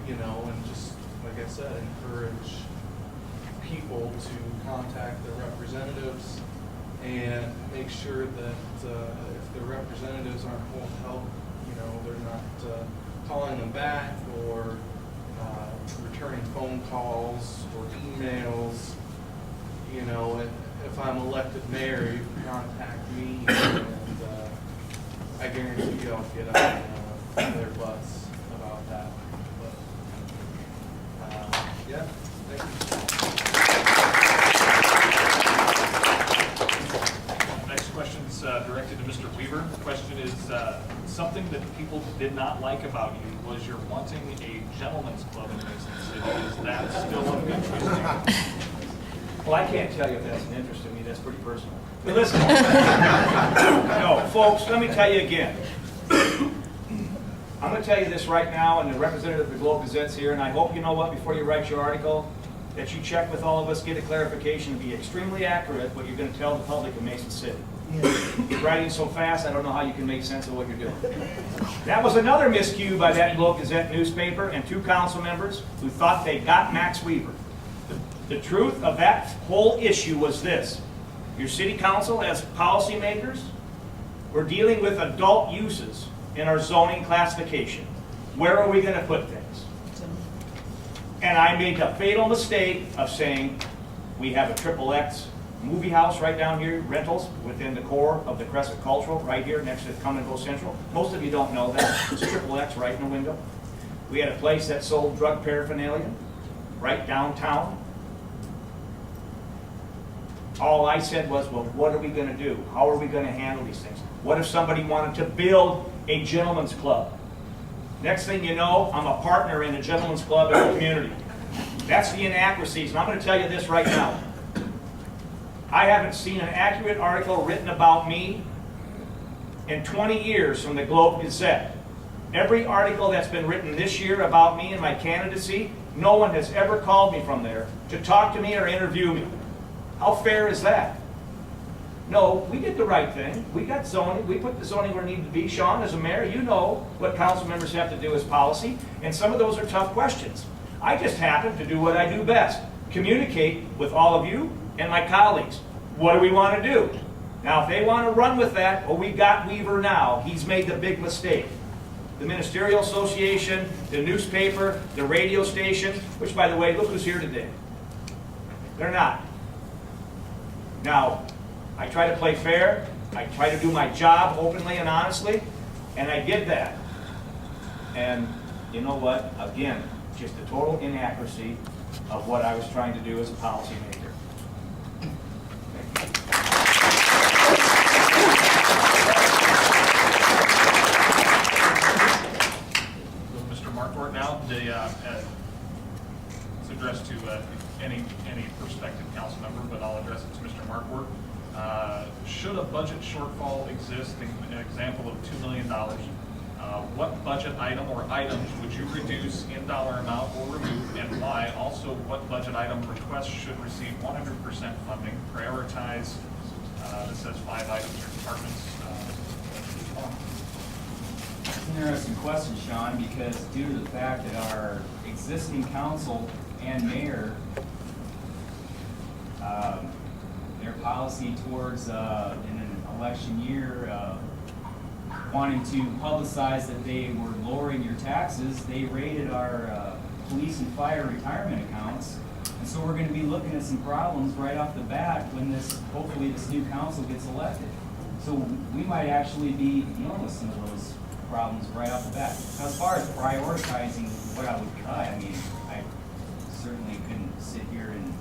And just, like I said, encourage people to contact their representatives and make sure that if their representatives aren't going to help, they're not calling them back or returning phone calls or emails. If I'm elected mayor, you can contact me, and I guarantee you I'll get on their butts about that. But yeah, thank you. Next question's directed to Mr. Weaver. The question is, something that people did not like about you was you're wanting a gentleman's club in Mason City. Is that still of interest to you? Well, I can't tell you if that's an interest to me. That's pretty personal. But listen, no, folks, let me tell you again. I'm going to tell you this right now, and the representative of the Globe Gazette's here, and I hope you know what, before you write your article, that you check with all of us, get a clarification, and be extremely accurate what you're going to tell the public of Mason City. You're writing so fast, I don't know how you can make sense of what you're doing. That was another miscue by that Globe Gazette newspaper and 2 council members who thought they got Max Weaver. The truth of that whole issue was this. Your city council, as policymakers, we're dealing with adult uses in our zoning classification. Where are we going to put things? And I made the fatal mistake of saying we have a XXX movie house right down here, rentals, within the core of the Crescent Cultural, right here next to Come and Go Central. Most of you don't know that. It's XXX right in the window. We had a place that sold drug paraphernalia right downtown. All I said was, well, what are we going to do? How are we going to handle these things? What if somebody wanted to build a gentleman's club? Next thing you know, I'm a partner in a gentleman's club in the community. That's the inaccuracies, and I'm going to tell you this right now. I haven't seen an accurate article written about me in 20 years from the Globe Gazette. Every article that's been written this year about me and my candidacy, no one has ever called me from there to talk to me or interview me. How fair is that? No, we did the right thing. We got zoning. We put the zoning where it needed to be. Sean, as a mayor, you know what council members have to do as policy, and some of those are tough questions. I just happen to do what I do best, communicate with all of you and my colleagues. What do we want to do? Now, if they want to run with that, well, we got Weaver now. He's made the big mistake. The Ministerial Association, the newspaper, the radio station, which, by the way, look who's here today. They're not. Now, I try to play fair. I try to do my job openly and honestly, and I did that. And you know what? Again, just a total inaccuracy of what I was trying to do as a policymaker. Mr. Markwart now, it's addressed to any prospective council member, but I'll address it to Mr. Markwart. Should a budget shortfall exist, an example of $2 million, what budget item or items would you reduce in dollar amount or remove, and why? Also, what budget item requests should receive 100% funding? Prioritize. This says 5 items or departments. It's an interesting question, Sean, because due to the fact that our existing council and mayor, their policy towards in an election year wanting to publicize that they were lowering your taxes, they raided our police and fire retirement accounts. And so we're going to be looking at some problems right off the bat when hopefully this new council gets elected. So we might actually be dealing with some of those problems right off the bat. Now, as far as prioritizing what I would cut, I mean, I certainly couldn't sit here and,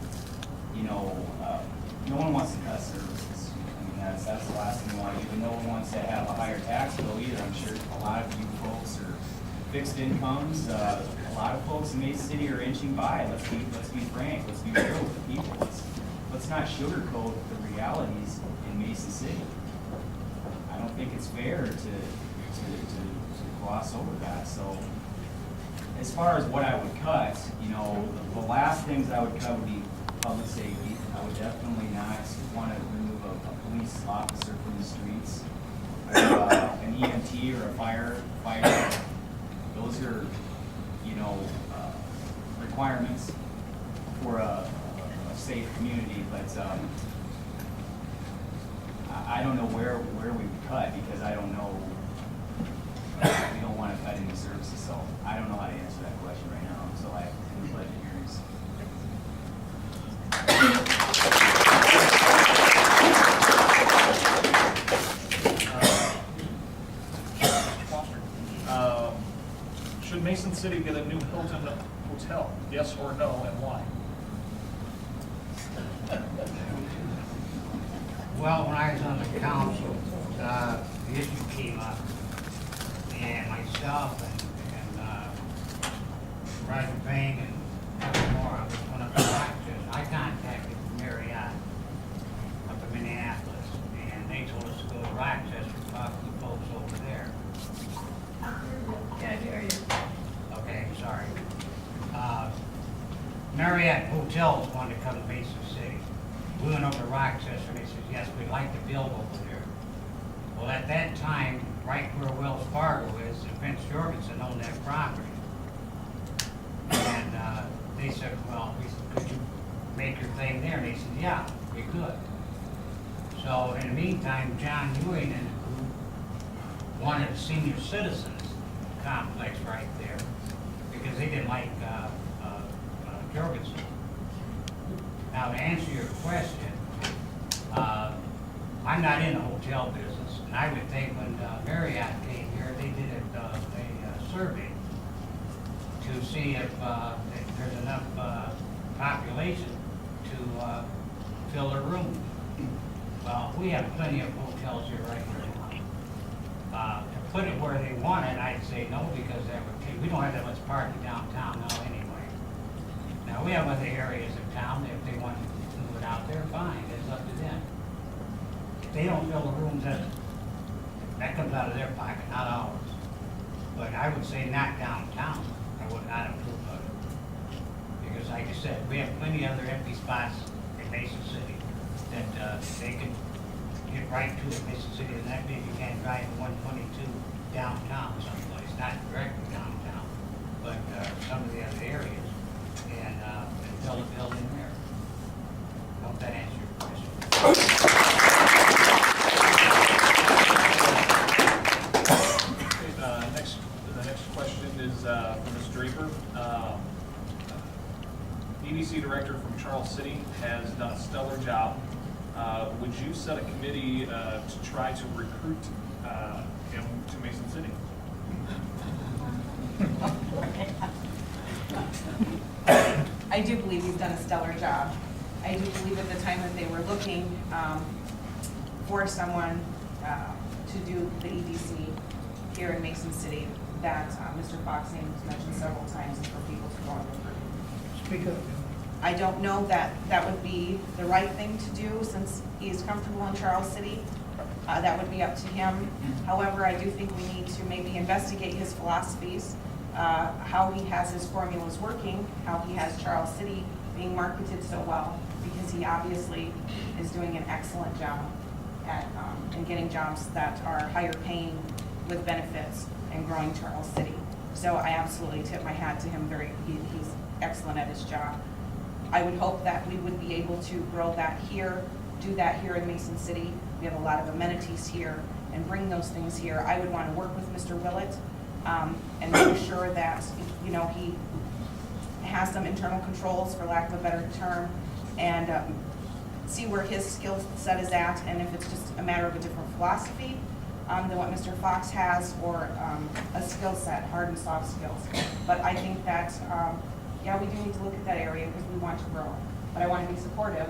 no one wants to cut services. I mean, that's the last thing we want to do. No one wants to have a higher tax bill either. I'm sure a lot of you folks are fixed incomes. A lot of folks in Mason City are inching by. Let's be frank. Let's be real with the people. Let's not sugarcoat the realities in Mason City. I don't think it's fair to gloss over that. So as far as what I would cut, you know, the last things I would cut would be public safety. I would definitely not want to remove a police officer from the streets. An EMT or a firefighter. Those are, you know, requirements for a safe community, but I don't know where we would cut, because I don't know, we don't want to cut any services, so I don't know how to answer that question right now until I have the budget hearings. Should Mason City get a new Hilton hotel? Yes or no, and why? Well, when I was on the council, the issue came up, and myself and Roger Bang and Kevin Moore, I was one of the doctors. I contacted Marriott up in Minneapolis, and they told us to go to Rochester and talk to the folks over there. Can't hear you. Okay, sorry. Marriott Hotels wanted to come to Mason City. We went over to Rochester, and they said, yes, we'd like to build over there. Well, at that time, right where Wells Fargo is, Vince Jorgensen owned that property. And they said, well, could you make your thing there? And they said, yeah, we could. So in the meantime, John Ewing and the group wanted a senior citizens complex right there, because they didn't like Jorgensen. Now, to answer your question, I'm not in the hotel business, and I would think when Marriott came here, they did a survey to see if there's enough population to fill their rooms. Well, we have plenty of hotels here right now. To put it where they want it, I'd say no, because we don't have that much parking downtown now anyway. Now, we have other areas of town, if they want to move it out there, fine, it's up to them. If they don't fill the rooms, that comes out of their pocket, not ours. But I would say not downtown, I would not approve of it. Because like I said, we have plenty of other empty spots in Mason City that they could get right to in Mason City, and that means you can't drive 122 downtown someplace, not directly downtown, but some of the other areas, and fill a building there. Hope that answers your question. The next question is for Ms. Draper. EDC Director from Charles City has done a stellar job. Would you set a committee to try to recruit him to Mason City? I do believe he's done a stellar job. I do believe at the time that they were looking for someone to do the EDC here in Mason City, that Mr. Fox's name was mentioned several times and for people to go and recruit. Speak up. I don't know that that would be the right thing to do, since he is comfortable in Charles City. That would be up to him. However, I do think we need to maybe investigate his philosophies, how he has his formulas working, how he has Charles City being marketed so well, because he obviously is doing an excellent job at in getting jobs that are higher paying with benefits and growing Charles City. So I absolutely tip my hat to him. He's excellent at his job. I would hope that we would be able to grow that here, do that here in Mason City. We have a lot of amenities here, and bring those things here. I would want to work with Mr. Willett and make sure that, you know, he has some internal controls, for lack of a better term, and see where his skill set is at, and if it's just a matter of a different philosophy than what Mr. Fox has, or a skill set, hard and soft skills. But I think that, yeah, we do need to look at that area because we want to grow. But I want to be supportive,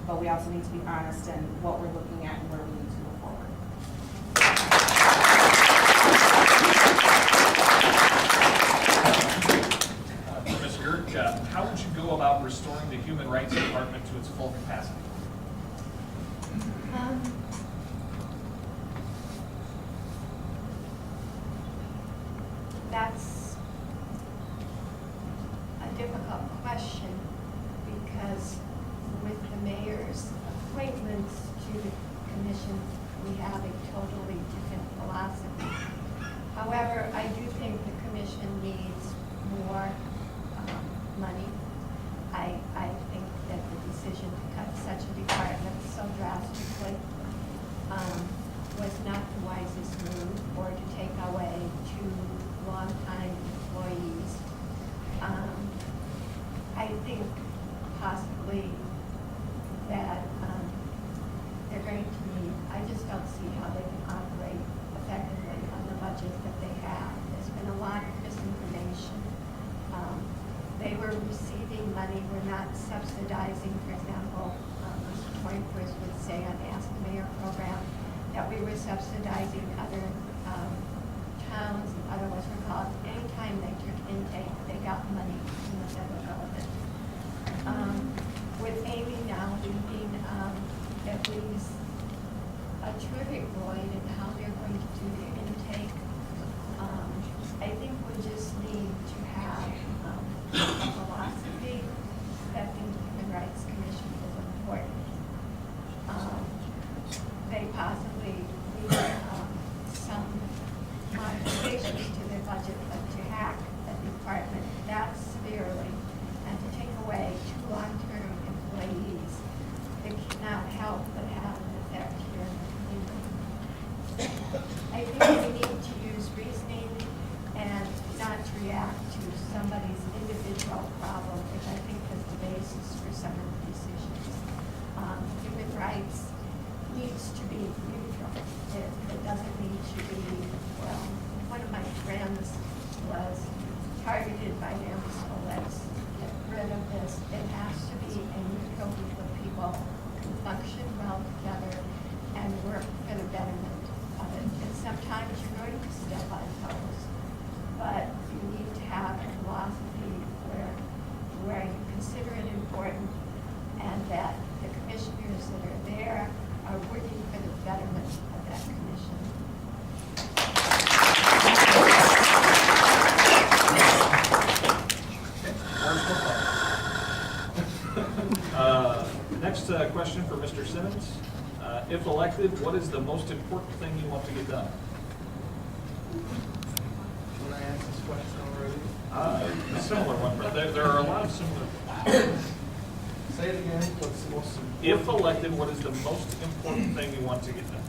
but we also need to be honest in what we're looking at and where we need to move forward. that's a difficult question because with the mayor's appointments to the commission, we have a totally different philosophy. However, I do think the commission needs more money. I think that the decision to cut such a department so drastically was not the wisest move, or to take away 2 longtime employees. I think possibly that they're going to need, I just don't see how they can operate effectively on the budget that they have. There's been a lot of misinformation. They were receiving money, we're not subsidizing, for example, Mr. Pointers would say on Ask the Mayor program that we were subsidizing other towns and other what's called. Anytime they took intake, they got money from the federal government. With Amy now leading at least a terrific Lloyd and how they're going to do their intake, I think we just need to have a philosophy that the Human Rights Commission is important. They possibly need some modifications to their budget, but to hack a department that severely and to take away 2 long-term employees, it cannot help but have an effect here in the community. I think we need to use reasoning and not to react to somebody's individual problem, which I think is the basis for some of the decisions. Human rights needs to be neutral. It doesn't need to be, well, one of my friends was targeted by them, so let's get rid of this. It has to be a neutral group of people who function well together and work for the betterment of it. And sometimes you're going to step on toes, but you need to have a philosophy where you consider it important and that the commissioners that are there are working for the betterment of that commission. Next question for Mr. Simmons. If elected, what is the most important thing you want to get done? When I asked this question already. A similar one, but there are a lot of similar. Say it again, what's the most important? If elected, what is the most important thing you want to get done?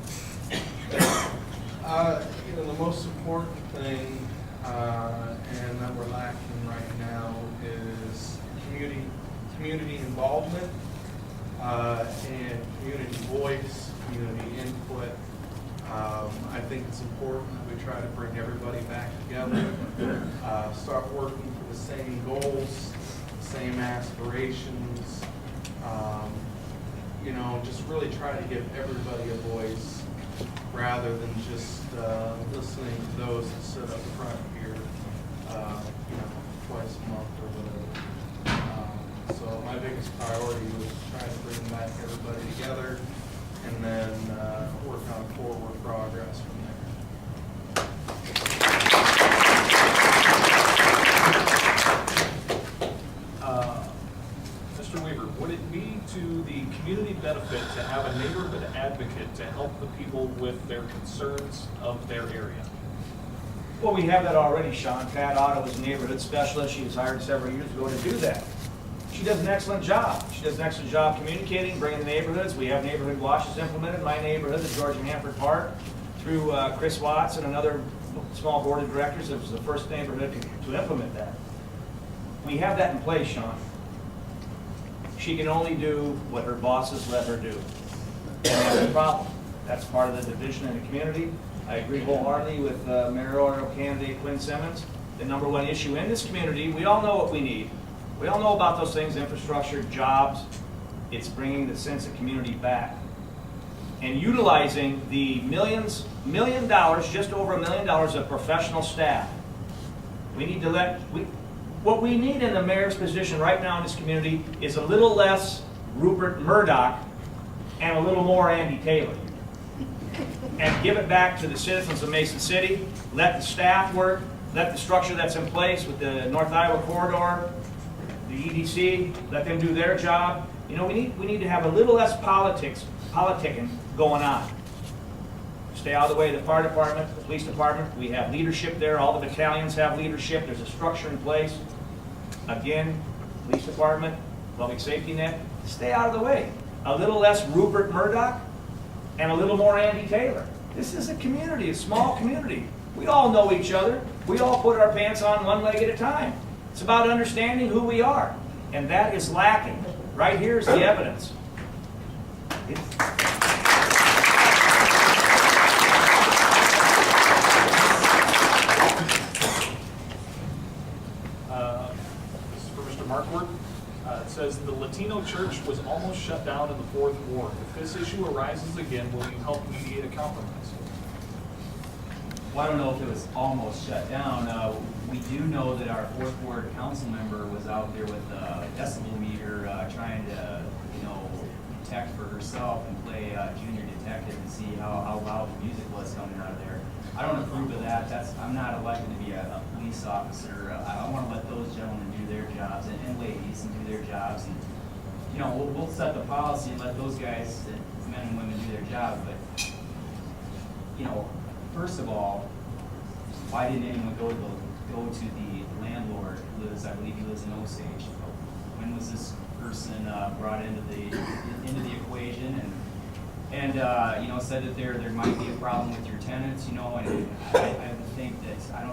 The most important thing, and that we're lacking right now, is community involvement, and community voice, community input. I think it's important that we try to bring everybody back together, start working for the same goals, same aspirations, just really try to give everybody a voice rather than just listening to those that sit up front here, twice a month or whatever. So my biggest priority was trying to bring back everybody together and then work on forward progress from there. Mr. Weaver, would it be to the community benefit to have a neighborhood advocate to help the people with their concerns of their area? Well, we have that already, Sean. Pat Otto is a neighborhood specialist. She was hired several years ago to do that. She does an excellent job. She does an excellent job communicating, bringing the neighborhoods. We have neighborhood watches implemented. My neighborhood, the George and Hanford Park, through Chris Watts and another small board of directors, it was the first neighborhood to implement that. We have that in place, Sean. She can only do what her bosses let her do. And that's the problem. That's part of the division in the community. I agree wholeheartedly with mayoral candidate Quinn Simmons. The #1 issue in this community, we all know what we need. We all know about those things, infrastructure, jobs. It's bringing the sense of community back. And utilizing the $1 million, just over $1 million of professional staff. We need to what we need in the mayor's position right now in this community is a little less Rupert Murdoch and a little more Andy Taylor. And give it back to the citizens of Mason City. Let the staff work. let the structure that's in place with the North Iowa Corridor, the EDC, let them do their job. You know, we need to have a little less politicking going on. Stay out of the way of the fire department, the police department. We have leadership there. All the battalions have leadership. There's a structure in place. Again, police department, public safety net, stay out of the way. A little less Rupert Murdoch and a little more Andy Taylor. This is a community, a small community. We all know each other. We all put our pants on one leg at a time. It's about understanding who we are. And that is lacking. Right here is the evidence. This is for Mr. Markward. It says the Latino church was almost shut down in the 4th Ward. If this issue arises again, will you help mediate a compromise? Well, I don't know if it was almost shut down. We do know that our 4th Ward council member was out there with a decibel meter trying to, detect for herself and play junior detective and see how loud the music was coming out of there. I don't approve of that. I'm not elected to be a police officer. I want to let those gentlemen do their jobs and ladies and do their jobs. And we'll set the policy and let those guys, men and women, do their job. But first of all, why didn't anyone go to the landlord who lives? I believe he lives in Osage. When was this person brought into the equation and said that there might be a problem with your tenants? And I don't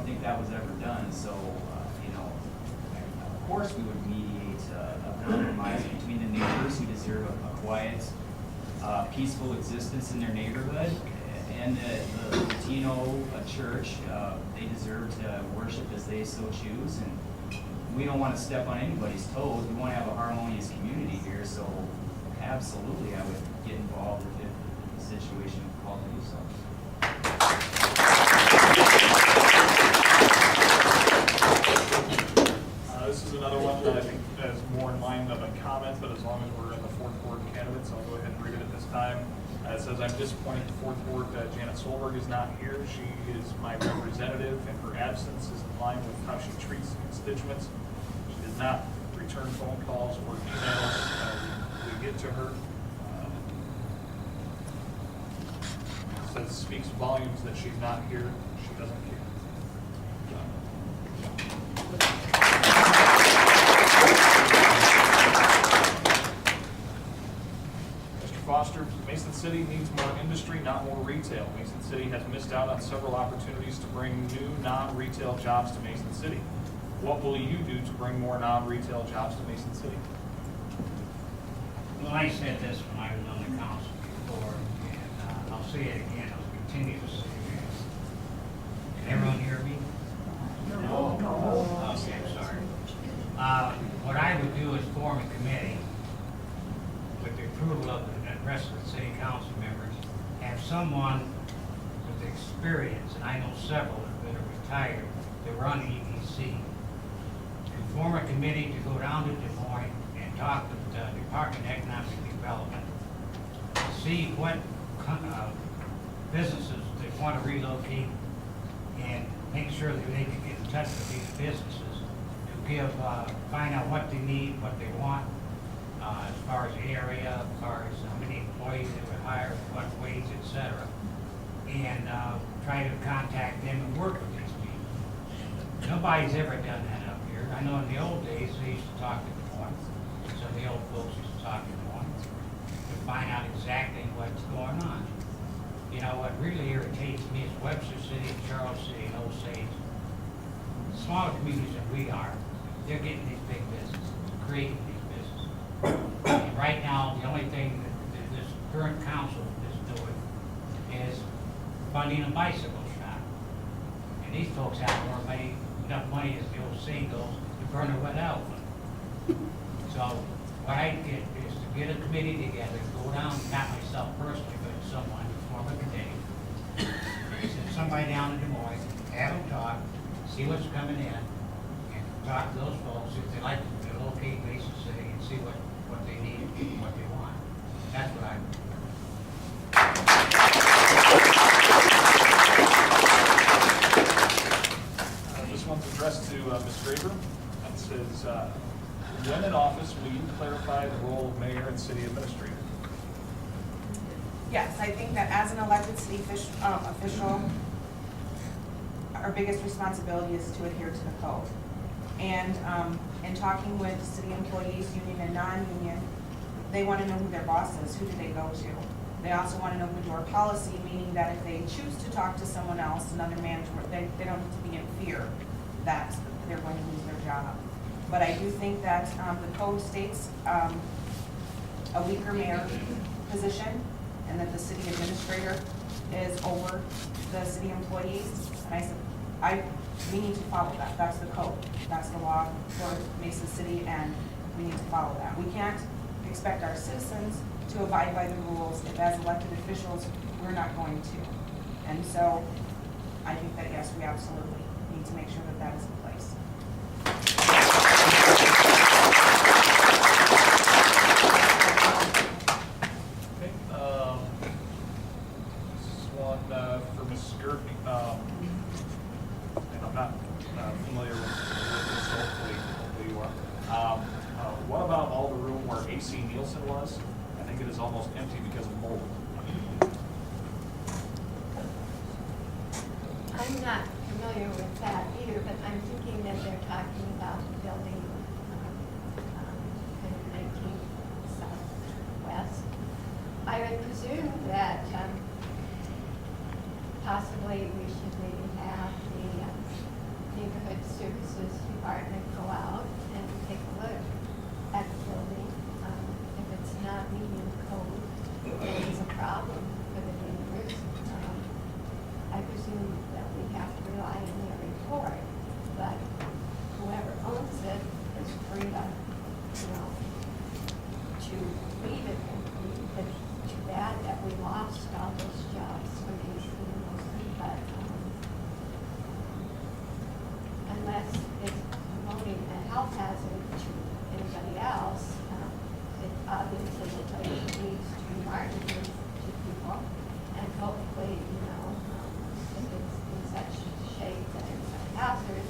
think that was ever done. So of course we would mediate a compromise between the neighbors who deserve a quiet, peaceful existence in their neighborhood, and the Latino church. They deserve to worship as they so choose, and we don't want to step on anybody's toes. We want to have a harmonious community here, so absolutely I would get involved if the situation called to do so. This is another one that I think is more in line of a comment, but as long as we're in the 4th Ward candidates, I'll go ahead and read it at this time. It says, I'm disappointed the 4th Ward Janet Solberg is not here. She is my representative, and her absence is in line with how she treats constituents. She does not return phone calls or emails. We get to her. Says speaks volumes that she's not here. She doesn't care. Foster, Mason City needs more industry, not more retail. Mason City has missed out on several opportunities to bring new non-retail jobs to Mason City. What will you do to bring more non-retail jobs to Mason City? Well, I said this when I was on the council before, and I'll say it again, I'll continue to say it. Can everyone hear me? No. Okay, I'm sorry. What I would do is form a committee with the approval of the rest of the city council members, have someone with experience, and I know several that are retired, to run EDC. To form a committee to go down to Des Moines and talk to the Department of Economic Development, see what businesses they want to relocate, and make sure that they can get in touch with these businesses to find out what they need, what they want, as far as the area, as far as how many employees they would hire, what wage, etc. And try to contact them and work with these people. Nobody's ever done that up here. I know in the old days they used to talk to Des Moines. Some of the old folks used to talk to Des Moines to find out exactly what's going on. What really irritates me is Webster City, Charles City, and Osage. Smaller communities than we are, they're getting these big businesses, creating these businesses. And right now, the only thing that this current council is doing is funding a bicycle shop. And these folks have enough money, as the old saying goes, to burn a wet elephant. So what I get is to get a committee together, go down, not myself personally, but someone, form a committee, send somebody down to Des Moines, have them talk, see what's coming in, and talk to those folks if they like to locate Mason City and see what they need and what they want. That's what I would do. This Draper. That says, when in office, will you clarify the role of mayor and city administrator? Yes, I think that as an elected city official, our biggest responsibility is to adhere to the code. And in talking with city employees, union and non-union, they want to know who their boss is, who do they go to. They also want to know who door policy, meaning that if they choose to talk to someone else, another manager, they don't need to be in fear that they're going to lose their job. But I do think that the code states a weaker mayor position, and that the city administrator is over the city employees. And we need to follow that. That's the code. That's the law for Mesa City, and we need to follow that. We can't expect our citizens to abide by the rules if, as elected officials, we're not going to. And so I think that, yes, we absolutely need to make sure that that is in place. Okay, this is one for Ms. Gertney. And I'm not familiar with this, so hopefully you are. What about all the room where AC Nielsen was? I think it is almost empty because of mold. I'm not familiar with that either, but I'm thinking that they're talking about the building in 19 Southwest. I would presume that possibly we should maybe have the neighborhood services department go out and take a look at the building. If it's not meeting code, then it's a problem for the neighbors. I presume that we have to rely on their report, but whoever owns it is free to, to leave it complete. It's too bad that we lost all those jobs from AC mostly, but unless it's promoting a health hazard to anybody else, it obviously the place needs to be marketed to people, and hopefully, if it's in such shape that it's a hazard,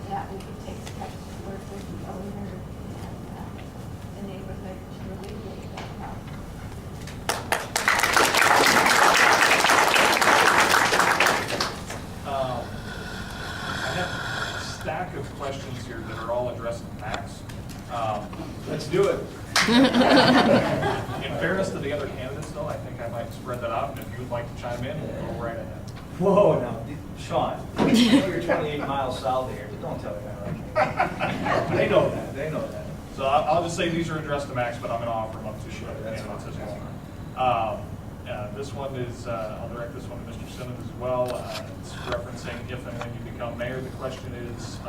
that we could take steps to work with the owner and the neighborhood to alleviate that problem. I have a stack of questions here that are all addressed to Max. Let's do it. In fairness to the other candidates, though, I think I might spread that out, and if you would like to chime in, go right ahead. Whoa, now, Sean, I know you're 28 miles south of here, but don't tell me that. They know that, they know that. So I'll just say these are addressed to Max, but I'm going to offer them up to other That's candidates as fine. well. This one is, I'll direct this one to Mr. Simmons as well. It's referencing if and when you become mayor. The question is,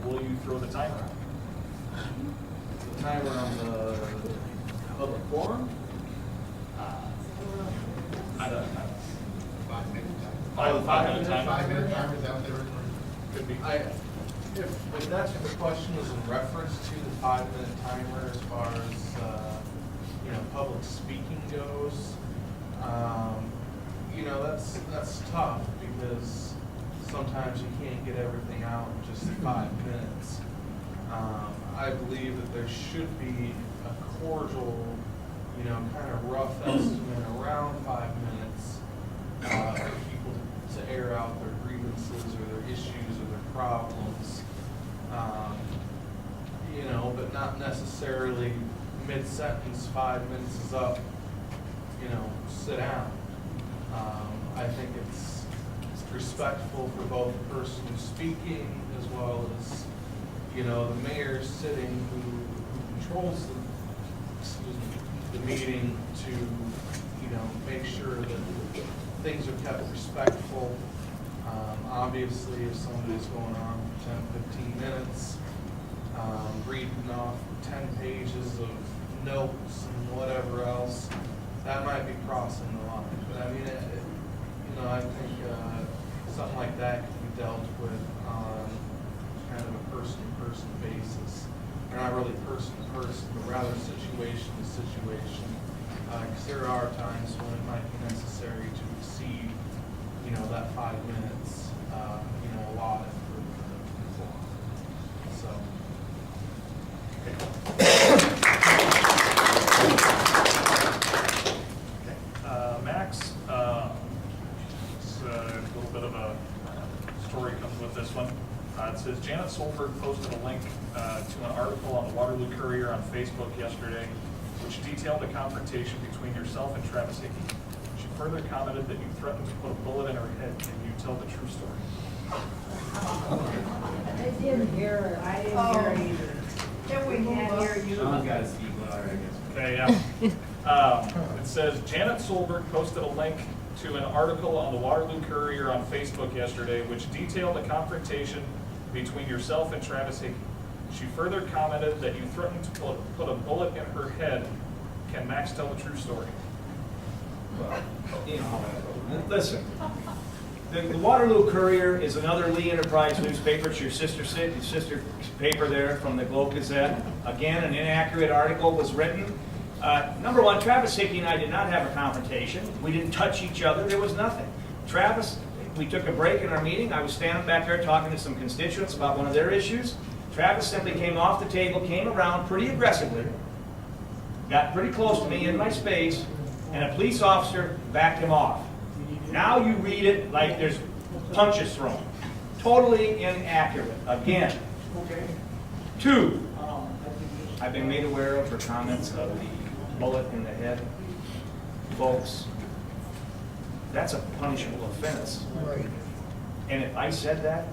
will you throw the timer out? The timer on the public forum? I don't know. 5-minute timer. 5-minute timer? 5-minute timer, is that what they were? Could be. If that's what the question is in reference to the 5-minute timer as far as, public speaking goes, that's tough because sometimes you can't get everything out in just 5 minutes. I believe that there should be a cordial, kind of rough estimate around 5 minutes for people to air out their grievances or their issues or their problems. But not necessarily mid-sentence, 5 minutes is up, sit down. I think it's respectful for both the person who's speaking as well as, the mayor sitting who controls the meeting to, make sure that things are kept respectful. Obviously, if somebody's going on for 10, 15 minutes, reading off 10 pages of notes and whatever else, that might be crossing the line. But I mean, I think something like that can be dealt with on kind of a person-to-person basis. Or not really person-to-person, but rather situation-to-situation. Because there are times when it might be necessary to exceed, that 5 minutes, allotted for story comes with this one. It says, Janet Solberg posted a link to an article on the Waterloo Courier on Facebook yesterday, which detailed the confrontation between yourself and Travis Hickey. She further commented that you threatened to put a bullet in her head. Can you tell the true story? I didn't hear it. I didn't hear it either. Can we move Can't up? hear you. Sean's got to speak louder, I guess. Okay, yeah. It says, Janet Solberg posted a link to an article on the Waterloo Courier on Facebook yesterday, which detailed the confrontation between yourself and Travis Hickey. She further commented that you threatened to put a bullet in her head. Can Max tell the true story? Well, you know, listen, the Waterloo Courier is another Lee Enterprise newspaper. It's your sister paper there from the Globe Gazette. Again, an inaccurate article was written. Number one, Travis Hickey and I did not have a confrontation. We didn't touch each other. There was nothing. Travis, we took a break in our meeting. I was standing back there talking to some constituents about one of their issues. Travis simply came off the table, came around pretty aggressively, got pretty close to me in my space, and a police officer backed him off. Now you read it like there's punches thrown. Totally inaccurate. Again. Two, I've been made aware of her comments of the bullet in the head. Folks, that's a punishable offense. Right. And if I said that,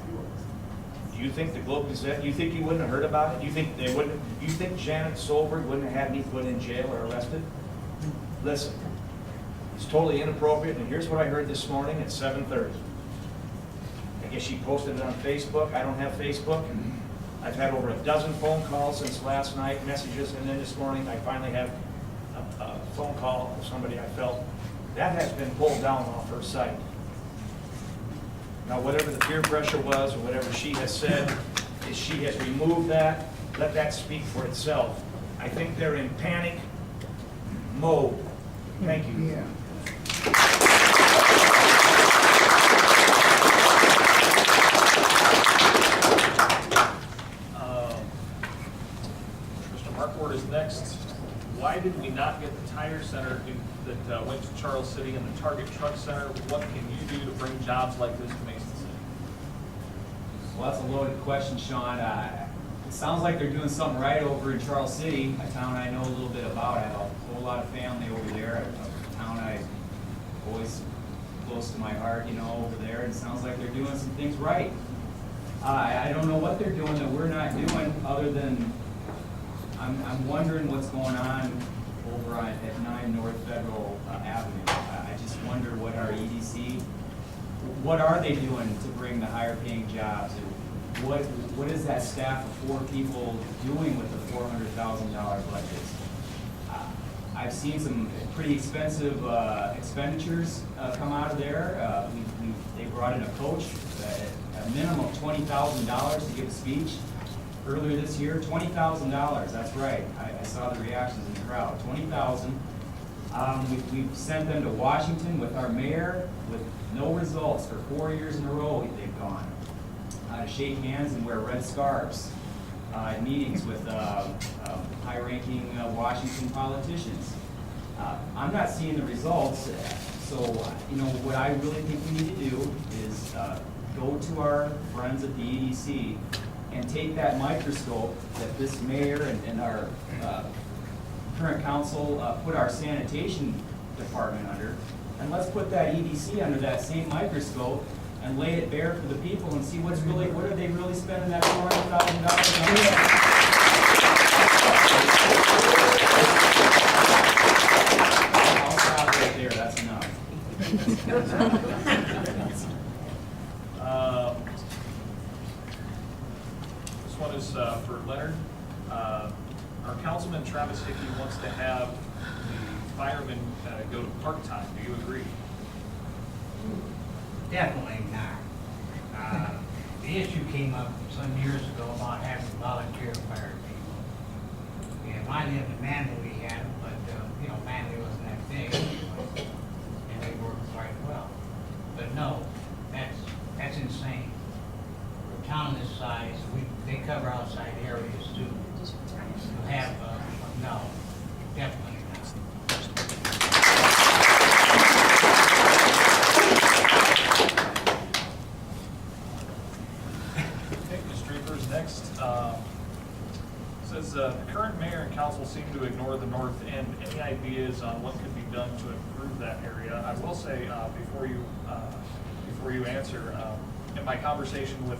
do you think the Globe Gazette, you think you wouldn't have heard about it? You think they wouldn't? You think Janet Solberg wouldn't have had me put in jail or arrested? Listen, it's totally inappropriate, and here's what I heard this morning at 7:30. I guess she posted it on Facebook. I don't have Facebook. I've had over a dozen phone calls since last night, messages, and then this morning I finally have a phone call of somebody I felt that has been pulled down off her site. Now, whatever the peer pressure was, or whatever she has said, is she has removed that. Let that speak for itself. I think they're in panic mode. Thank you. Yeah. Mr. Markward is next. Why did we not get the tire center that went to Charles City and the Target Truck Center? What can you do to bring jobs like this to Mason City? Well, that's a loaded question, Sean. It sounds like they're doing something right over in Charles City, a town I know a little bit about. I have a whole lot of family over there, a town I always close to my heart, you know, over there. And it sounds like they're doing some things right. I don't know what they're doing that we're not doing, other than I'm wondering what's going on over at 9 North Federal Avenue. I just wonder what our EDC, what are they doing to bring the higher paying jobs? And what is that staff of 4 people doing with the $400,000 budgets? I've seen some pretty expensive expenditures come out of there. They brought in a coach, a minimum of $20,000 to give a speech. Earlier this year, $20,000, that's right. I saw the reactions in the crowd, $20,000. We've sent them to Washington with our mayor with no results for 4 years in a row they've gone. To shake hands and wear red scarves at meetings with high-ranking Washington politicians. I'm not seeing the results, so you know what I really think we need to do is go to our friends at the EDC and take that microscope that this mayor and our current council put our sanitation department under, and let's put that EDC under that same microscope and lay it bare for the people and see what are they really spending that $400,000 on? I'll stop right there, that's enough. This one is for Leonard. Our councilman Travis Hickey wants to have the firemen go to part-time. Do you agree? Definitely not. The issue came up some years ago about having volunteer fire people. And I lived in Manly, we had them, but, Manly wasn't that big. And they worked quite well. But no, that's insane. For a town this size, they cover outside areas too. To have, no, definitely not. to ignore the north end. Any ideas on what could be done to improve that area? I will say, before you answer, in my conversation with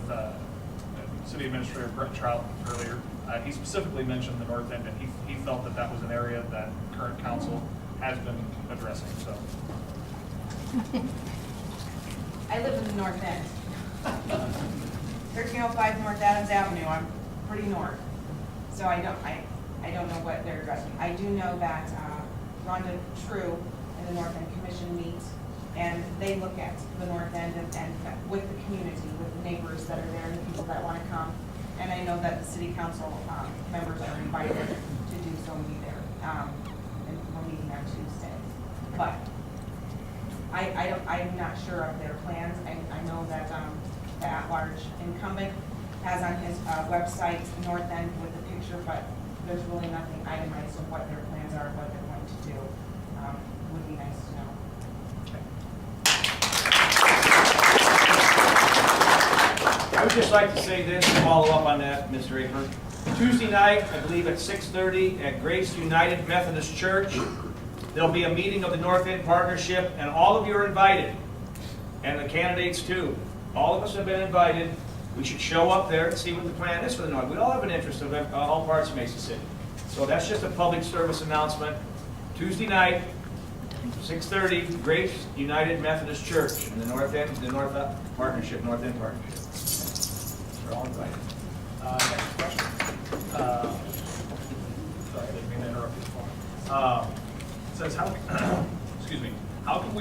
City Administrator Brent Trout earlier, he specifically mentioned the north end, and he felt that that was an area that current council has been addressing, so. I live in the north end. 1305 North Adams Avenue, I'm pretty north. So I don't know what they're addressing. I do know that Rhonda True and the North End Commission meet, and they look at the north end and with the community, with the neighbors that are there and the people that want to come. And I know that the city council members are invited to do so and be there. And we're meeting on Tuesday. But I'm not sure of their plans. I know that the at-large incumbent has on his website North End with a picture, but there's really nothing itemized of what their plans are, what they're going to do. Would be nice to know. I would just like to say this, to follow up on that, Mr. Draper. Tuesday night, I believe at 6:30 at Grace United Methodist Church, there'll be a meeting of the North End Partnership, and all of you are invited, and the candidates too. All of us have been invited. We should show up there and see what the plan is for the North. We all have an interest of all parts of Mason City. So that's just a public service announcement. Tuesday night, 6:30, Grace United Methodist Church in the North End, North End Partnership. We're all invited. Next question. Sorry, I didn't mean to interrupt you. It says, excuse me, how come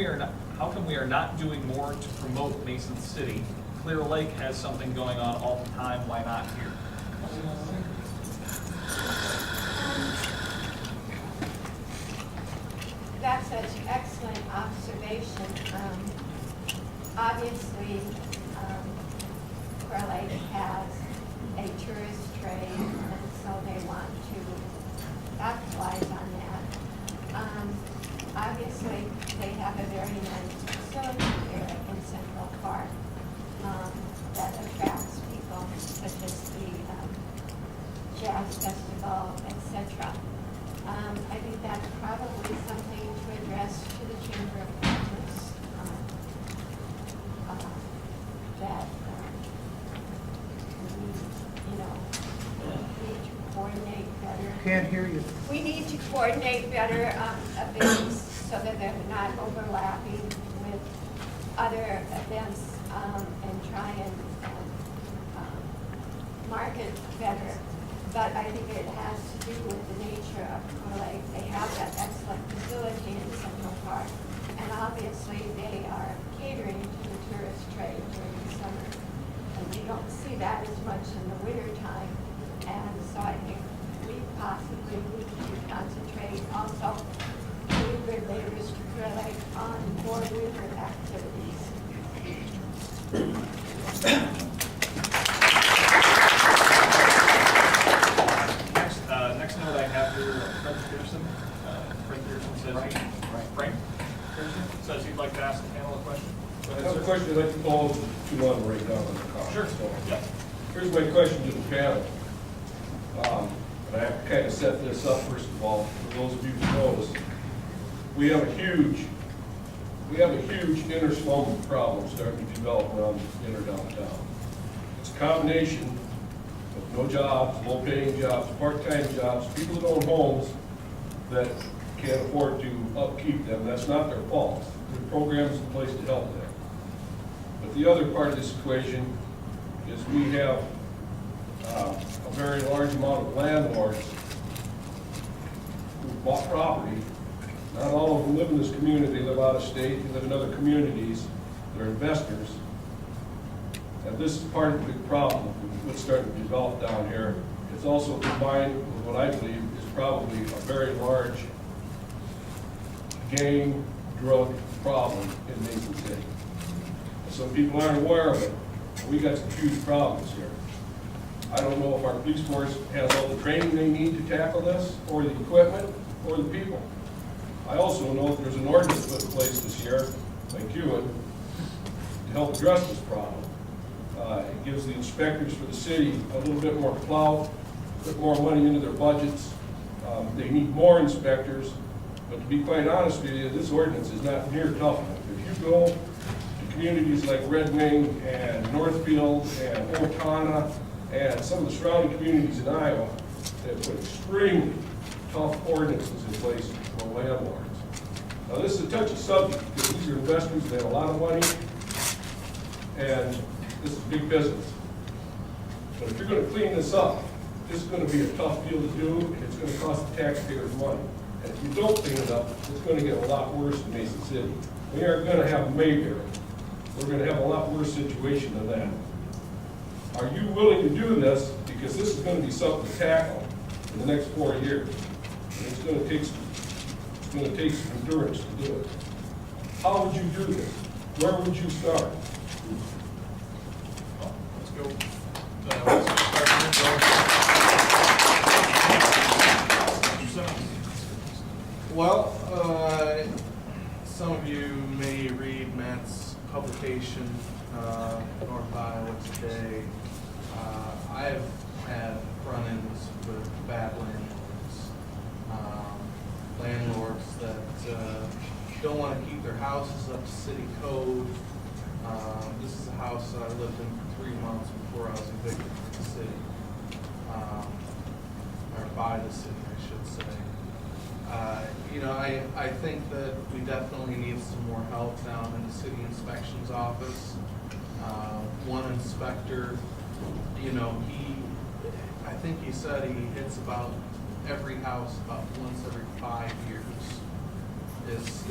we are not doing more to promote Mason City? Clear Lake has something going on all the time. Why not here? That's an excellent observation. Obviously, Clear Lake has a tourist trade, and so they want to capitalize on that. Obviously, they have a very nice facility here in Central Park that attracts people, such as the Jazz Festival, etc. I think that's probably something to address to the Chamber of Commerce, that we need to coordinate better. Can't hear you. We need to coordinate better events so that they're not overlapping with other events, and try and market better. But I think it has to do with the nature of Clear Lake. They have that excellent facility in Central Park, and obviously they are catering to the tourist trade during the summer. And you don't see that as much in the winter time. And so I think we possibly need to concentrate also doing good labors to Clear Lake on more winter activities. Next note I have here, Frank Pearson. Frank Pearson says Frank Pearson says he'd like to ask the panel a question. Go I ahead, have a sir. question I'd like to pose to one right now on the call. Sure. So, Yep. here's my question to the panel. And I have to kind of set this up first of all, for those of you who know us. We have a huge inner-slum problem starting to develop around inner downtown. It's a combination of no jobs, low-paying jobs, part-time jobs, people that own homes that can't afford to upkeep them. That's not their fault. There are programs in place to help them. But the other part of this equation is we have a very large amount of landlords who bought property. Not all of them live in this community. They live out of state. They live in other communities. They're investors. And this is part of the big problem with what's starting to develop down here. It's also combined with what I believe is probably a very large gang drug problem in Mason City. Some people aren't aware of it. We got some huge problems here. I don't know if our police force has all the training they need to tackle this, or the equipment, or the people. I also know that there's an ordinance put in place this year by Kewen to help address this problem. It gives the inspectors for the city a little bit more clout, put more money into their budgets. They need more inspectors, but to be quite honest with you, this ordinance is not near tough enough. If you go to communities like Red Wing and Northfield and Owatonna and some of the surrounding communities in Iowa, they put extremely tough ordinances in place for landlords. Now, this is a touchy subject because these are investors, they have a lot of money, and this is big business. But if you're going to clean this up, this is going to be a tough deal to do, and it's going to cost the taxpayers money. And if you don't clean it up, it's going to get a lot worse in Mason City. We aren't going to have Mayberry. We're going to have a lot worse situation than that. Are you willing to do this? Because this is going to be something to tackle in the next 4 years. And it's going to take some endurance to do it. How would you do this? Where would you start? Let's go. Let's start Well, some of you may read Matt's publication, North Iowa Today. I've had run-ins with bad landlords that don't want to keep their houses up to city code. This is a house I lived in for 3 months before I was evicted from the city, or by the city, I should say. I think that we definitely need some more help down in the city inspections office. One inspector, I think he said he hits about every house about once every 5 years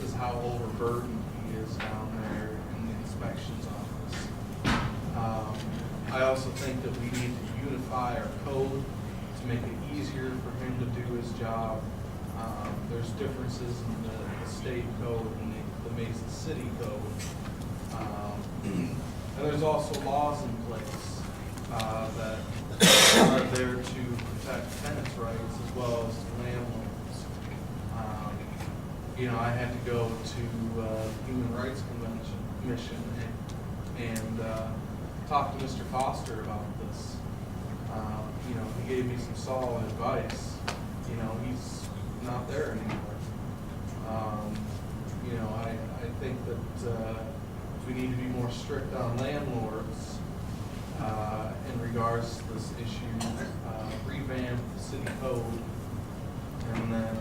is how overburdened he is down there in the inspections office. I also think that we need to unify our code to make it easier for him to do his job. There's differences in the state code and the Mason City code. And there's also laws in place that are there to protect tenants' rights as well as landlords. I had to go to the Human Rights Commission and talk to Mr. Foster about this. He gave me some solid advice. He's not there anymore. I think that we need to be more strict on landlords in regards to this issue, revamp the city code, and then,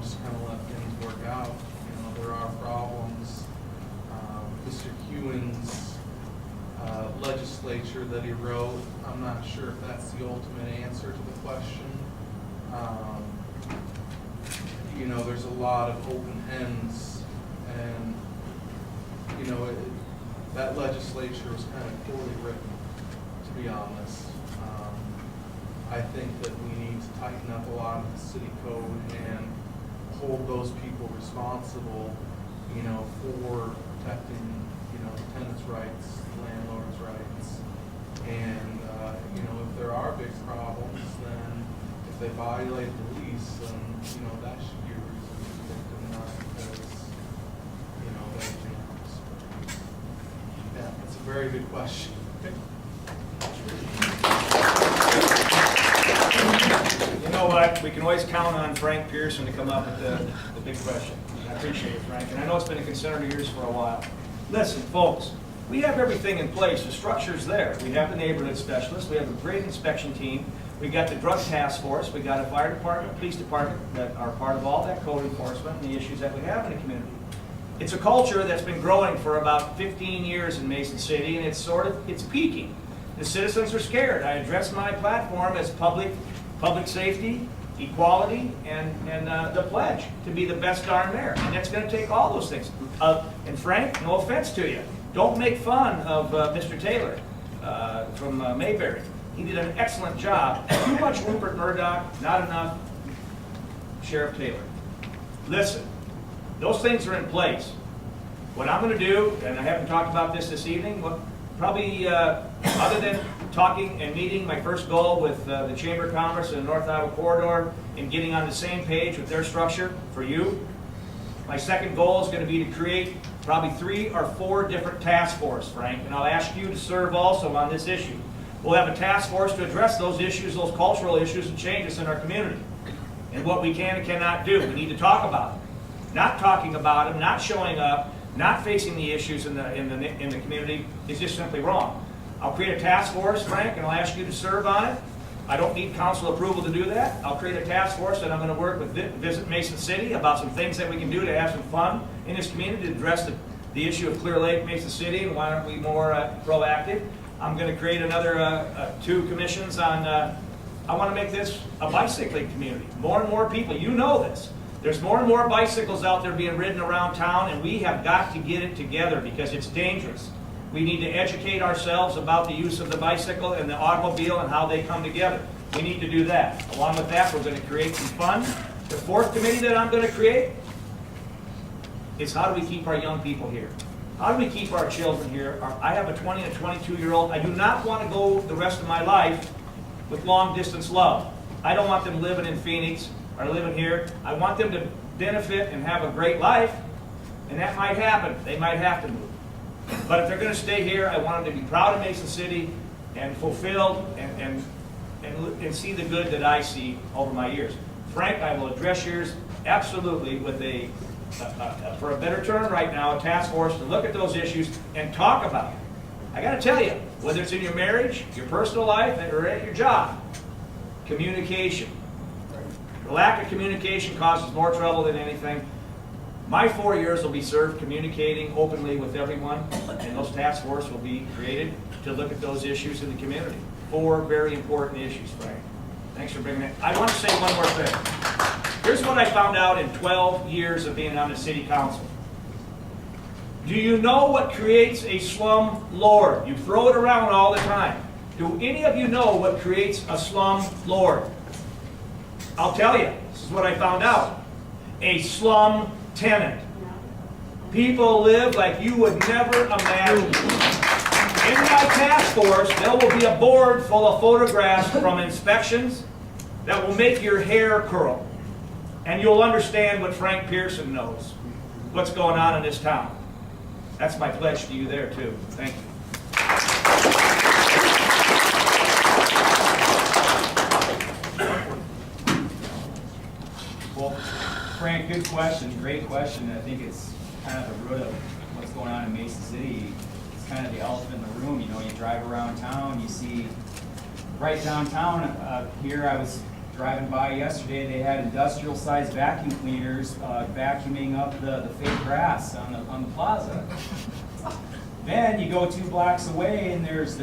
just kind of let things work out. There are problems. Mr. Hewen's legislature that he wrote, I'm not sure if that's the ultimate answer to the question. There's a lot of open ends, and that legislature was kind of poorly written, to be honest. I think that we need to tighten up a lot of the city code and hold those people responsible, for protecting, tenants' rights, landlords' rights. And, if there are big problems, then if they violate the lease, then, that should be a reason to evict them, not because, anything else. Yeah, that's a very good question. You know what? We can always count on Frank Pearson to come up with the big question. I appreciate it, Frank. And I know it's been a concern of yours for a while. Listen, folks, we have everything in place. The structure's there. We have the neighborhood specialist. We have a great inspection team. We got the drug task force. We got a fire department, police department that are part of all that code enforcement and the issues that we have in the community. It's a culture that's been growing for about 15 years in Mason City, and it's peaking. The citizens are scared. I address my platform as public safety, equality, and the pledge to be the best darn mayor. And that's going to take all those things. And Frank, no offense to you, don't make fun of Mr. Taylor from Mayberry. He did an excellent job. Too much Rupert Murdoch, not enough Sheriff Taylor. Listen, those things are in place. What I'm going to do, and I haven't talked about this evening, probably other than talking and meeting, my first goal with the Chamber of Commerce and the North Iowa Corridor and getting on the same page with their structure for you. My second goal is going to be to create probably 3 or 4 different task forces, Frank, and I'll ask you to serve also on this issue. We'll have a task force to address those issues, those cultural issues and changes in our community. And what we can and cannot do. We need to talk about them. Not talking about them, not showing up, not facing the issues in the community is just simply wrong. I'll create a task force, Frank, and I'll ask you to serve on it. I don't need council approval to do that. I'll create a task force and I'm going to work with Visit Mason City about some things that we can do to have some fun in this community to address the issue of Clear Lake, Mason City, and why aren't we more proactive. I'm going to create another 2 commissions on, I want to make this a bicycling community. More and more people, you know this. There's more and more bicycles out there being ridden around town, and we have got to get it together because it's dangerous. We need to educate ourselves about the use of the bicycle and the automobile and how they come together. We need to do that. Along with that, we're going to create some fun. The 4th committee that I'm going to create is how do we keep our young people here? How do we keep our children here? I have a 20 and 22-year-old. I do not want to go the rest of my life with long-distance love. I don't want them living in Phoenix or living here. I want them to benefit and have a great life, and that might happen. They might have to move. But if they're going to stay here, I want them to be proud of Mason City and fulfilled and see the good that I see over my years. Frank, I will address yours absolutely with for a better term right now, a task force to look at those issues and talk about it. I got to tell you, whether it's in your marriage, your personal life, or at your job, communication. The lack of communication causes more trouble than anything. My 4 years will be served communicating openly with everyone, and those task force will be created to look at those issues in the community. 4 very important issues, Frank. Thanks for bringing it. I want to say one more thing. Here's what I found out in 12 years of being on the city council. Do you know what creates a slum lord? You throw it around all the time. Do any of you know what creates a slum lord? I'll tell you. This is what I found out. A slum tenant. People live like you would never imagine. In my task force, there will be a board full of photographs from inspections that will make your hair curl. And you'll understand what Frank Pearson knows, what's going on in this town. That's my pledge to you there, too. Thank you. Well, Frank, good question, great question. I think it's kind of the root of what's going on in Mason City. It's kind of the elephant in the room. You know, you drive around town, you see right downtown here, I was driving by yesterday, they had industrial-sized vacuum cleaners vacuuming up the fake grass on the plaza. Then you go 2 blocks away, and there's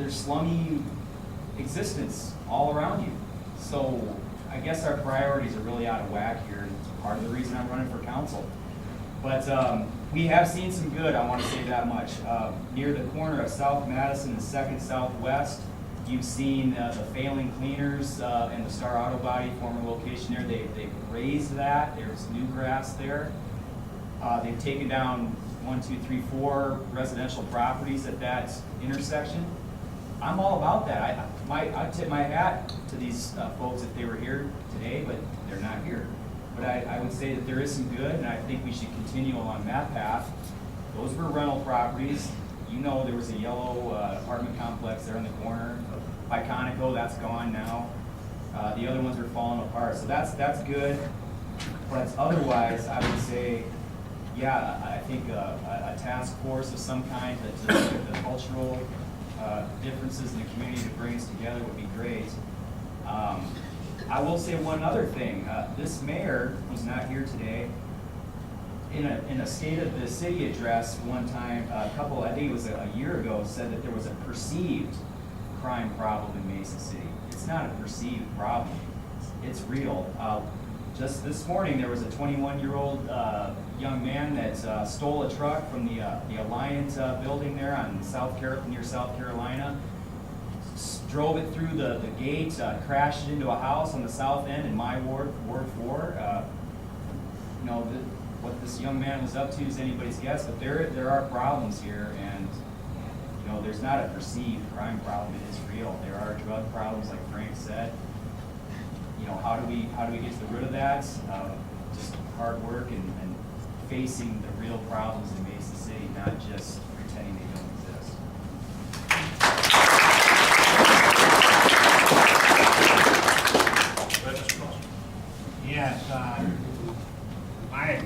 slummy existence all around you. So I guess our priorities are really out of whack here, and it's part of the reason I'm running for council. But we have seen some good, I want to say that much. Near the corner of South Madison and 2nd Southwest, you've seen the failing cleaners and the Star Auto Body, former location there. They've raised that. There's new grass there. They've taken down 1, 2, 3, 4 residential properties at that intersection. I'm all about that. I tip my hat to these folks if they were here today, but they're not here. But I would say that there is some good, and I think we should continue along that path. Those were rental properties. You know, there was a yellow apartment complex there in the corner. By Conoco, that's gone now. The other ones are falling apart. So that's good. But otherwise, I would say, yeah, I think a task force of some kind to look at the cultural differences in the community to bring us together would be great. I will say one other thing. This mayor, who's not here today, in a State of the City address one time, I think it was a year ago, said that there was a perceived crime problem in Mason City. It's not a perceived problem. It's real. Just this morning, there was a 21-year-old young man that stole a truck from the Alliant building there on near South Carolina. Drove it through the gate, crashed it into a house on the south end in my ward, Ward 4. What this young man was up to is anybody's guess, but there are problems here, and there's not a perceived crime problem. It is real. There are drug problems, like Frank said. How do we get to the root of that? Just hard work and facing the real problems in Mason City, not just pretending they don't exist.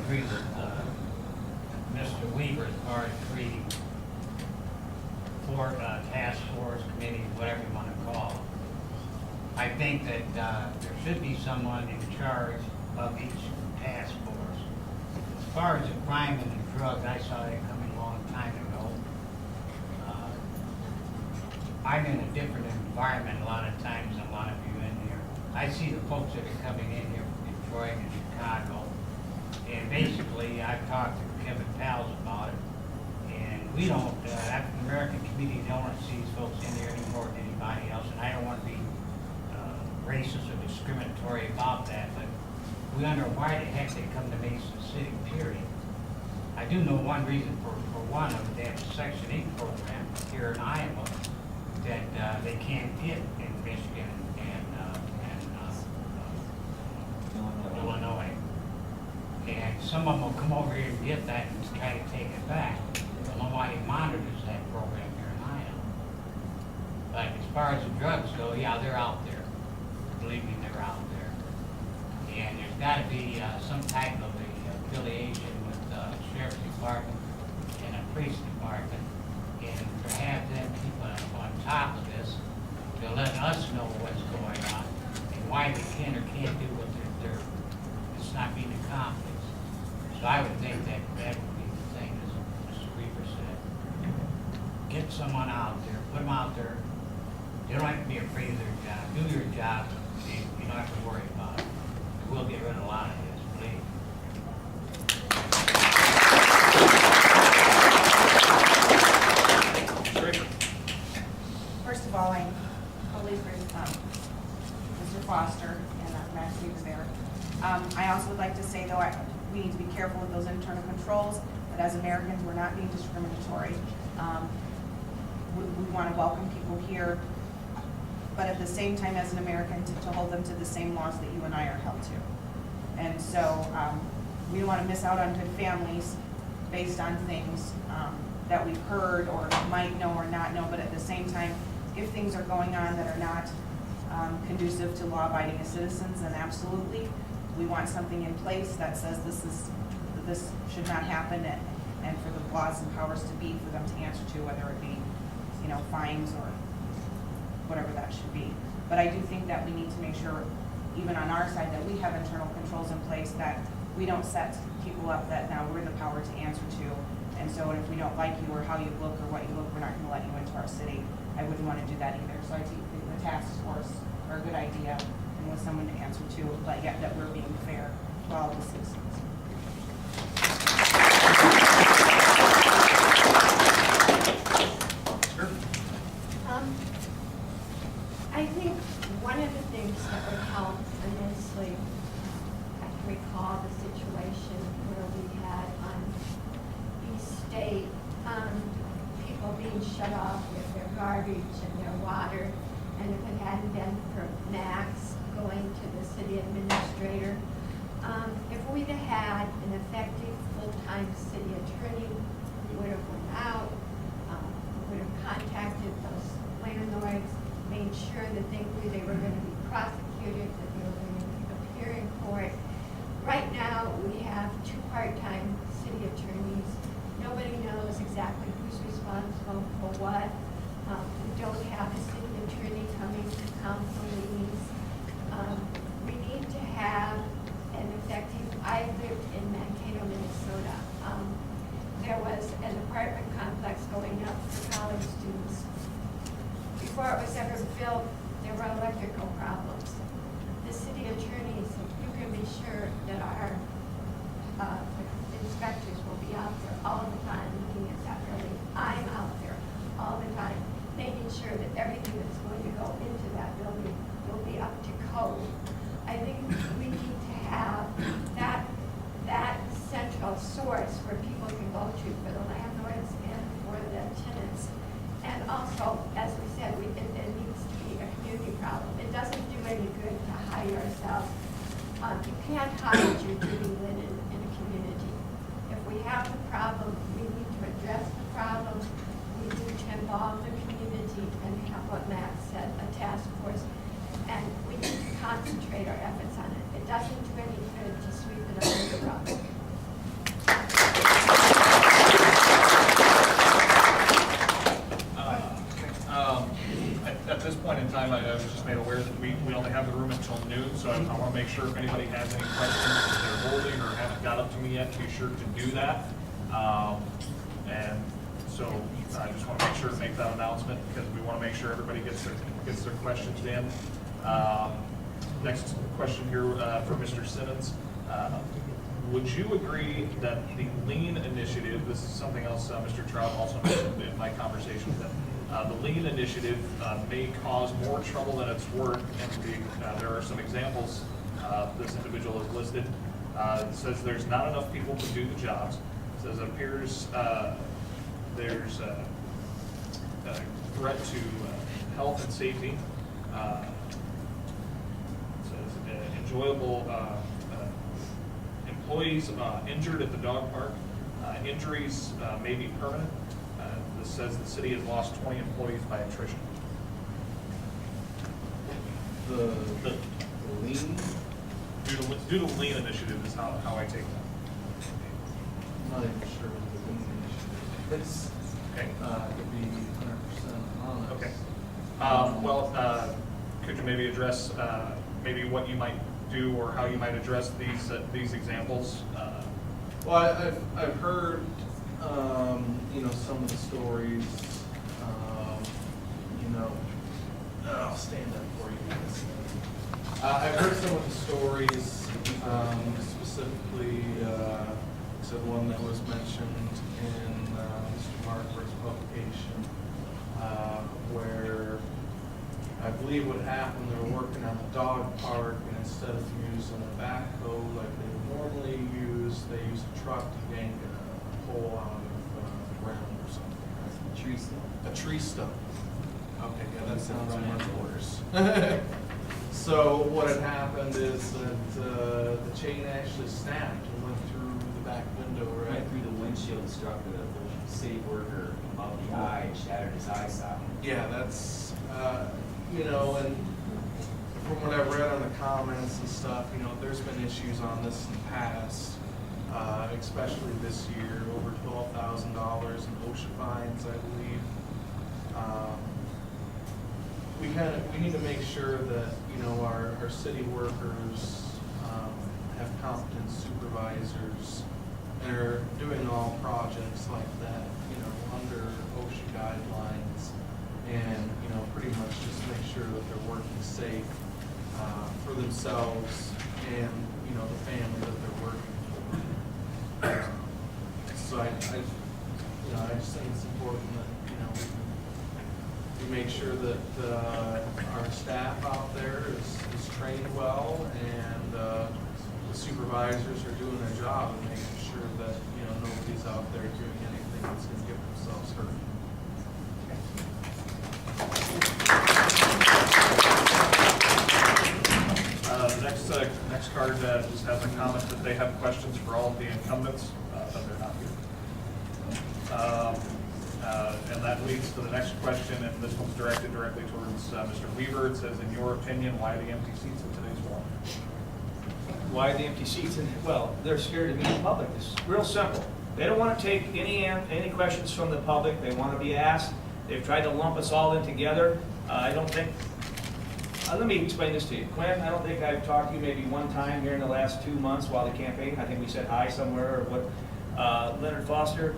agree with Mr. Weaver as far as creating task force, committee, whatever you want to call it. I think that there should be someone in charge of each task force. As far as the crime and the drugs, I saw that coming a long time ago. I'm in a different environment a lot of times than a lot of you in here. I see the folks that are coming in here from Detroit and Chicago, and basically I've talked to Kevin Pals about it, and we don't, African American community don't want to see these folks in here any more than anybody else, and I don't want to be racist or discriminatory about that, but we wonder why the heck they come to Mason City, period. I do know one reason for one of them, they have a Section 8 program here in Iowa that they can't get in Michigan and Illinois. And some of them will come over here and get that and try to take it back. Nobody monitors that program here in Iowa. But as far as the drugs go, yeah, they're out there. Believe me, they're out there. And there's got to be some type of a affiliation with the Sheriff's Department and a Police Department, and to have them keep on top of this, to let us know what's going on and why they can or can't do what it's not being accomplished. So I would think that would be the thing, as Mr. Weaver said. Get someone out there, put them out there. They don't have to be afraid of their job. Do your job. You don't have to worry about it. We'll get rid of a lot of this, please. First of all, I totally agree with Mr. Foster and Max Weaver there. I also would like to say, though, we need to be careful with those internal controls, that as Americans, we're not being discriminatory. We want to welcome people here, but at the same time, as an American, to hold them to the same laws that you and I are held to. And so we don't want to miss out on good families based on things that we've heard or might know or not know, but at the same time, if things are going on that are not conducive to law-abiding as citizens, then absolutely, we want something in place that says this should not happen, and for the laws and powers to be for them to answer to, whether it be, fines or whatever that should be. But I do think that we need to make sure, even on our side, that we have internal controls in place, that we don't set people up that now we're the power to answer to. And so if we don't like you or how you look or what you look, we're not going to let you into our city. I wouldn't want to do that either. So I think the task force are a good idea, and with someone to answer to, but yet that we're being fair to all the citizens. I think one of the things that would help immensely, I can recall the situation where we had on East State, people being shut off with their garbage and their water, and if it hadn't been for Max going to the city administrator, if we'd have had an effective full-time city attorney, we would have went out, we would have contacted those landlords, made sure that they knew they were going to be prosecuted, that they were going to appear in court. Right now, we have 2 part-time city attorneys. Nobody knows exactly who's responsible for what. We don't have a city attorney coming to council meetings. We need to have an effective, I lived in Mankato, Minnesota. There was an apartment complex going up for college students. Before it was ever built, there were electrical problems. The city attorneys, you can be sure that our inspectors will be out there all the time looking at that building. I'm out there all the time, making sure that everything that's going to go into that building will be up to code. I think we need to have that central source where people can go to for the landlords and for the tenants. And also, as we said, it needs to be a community problem. It doesn't do any good to hide ourselves. You can't hide your dirty linen in a community. If we have the problem, we need to address the problem. We need to involve the community and have what Matt said, a task force. And we need to concentrate our efforts on it. It doesn't do any good to sweep it under the rug. So I want to make sure if anybody has any questions that they're holding or haven't got up to me yet, be sure to do that. And so I just want to make sure to make that announcement because we want to make sure everybody gets their questions in. Next question here for Mr. Simmons. Would you agree that the LEAN initiative, this is something else Mr. Trout also mentioned in my conversation with him, the LEAN initiative may cause more trouble than it's worth, and there are some examples this individual has listed. It says there's not enough people to do the jobs. It says it appears there's a threat to health and safety. It says enjoyable employees injured at the dog park. Injuries may be permanent. This says the city has lost 20 employees by attrition. The lean, Due to the LEAN initiative is how I take that. I'm not even sure what the lean initiative is. Okay. To be 100% honest. Okay. Well, could you maybe address maybe what you might do or how you might address these examples? Well, I've heard, you know, some of the stories, you know, I'll stand up for you guys. I've heard some of the stories, specifically, so the one that was mentioned in Mr. Markberg's publication, where I believe what happened, they were working on the dog park, and instead of using a backhoe like they would normally use, they used a truck to yank a pole out of the ground or something. Right? Tree stump. A tree stump. Okay, yeah, that sounds much worse. So what had happened is that the chain actually snapped and went through the back window, right? Right through the windshield and struck the city worker above the eye and shattered his eye socket. Yeah, that's, you know, and from what I've read on the comments and stuff, you know, there's been issues on this in the past, especially this year, over $12,000 in OSHA fines, I believe. We need to make sure that, you know, our city workers have competent supervisors and are doing all projects like that, you know, under OSHA guidelines, and, you know, pretty much just make sure that they're working safe for themselves and, you know, the family that they're working for. So I just think it's important that, you know, we make sure that our staff out there is trained well, and the supervisors are doing their job and making sure that, you know, nobody's out there doing anything that's going to get themselves hurt. The next card just has a comment that they have questions for all of the incumbents, but they're not here. And that leads to the next question, and this one's directed directly towards Mr. Weaver. It says, in your opinion, why the empty seats in today's war? Why the empty seats? Well, they're scared to meet the public. It's real simple. They don't want to take any questions from the public. They want to be asked. They've tried to lump us all in together. I don't think, let me explain this to you. Quinn, I don't think I've talked to you maybe one time here in the last 2 months while the campaign. I think we said hi somewhere or what. Leonard Foster,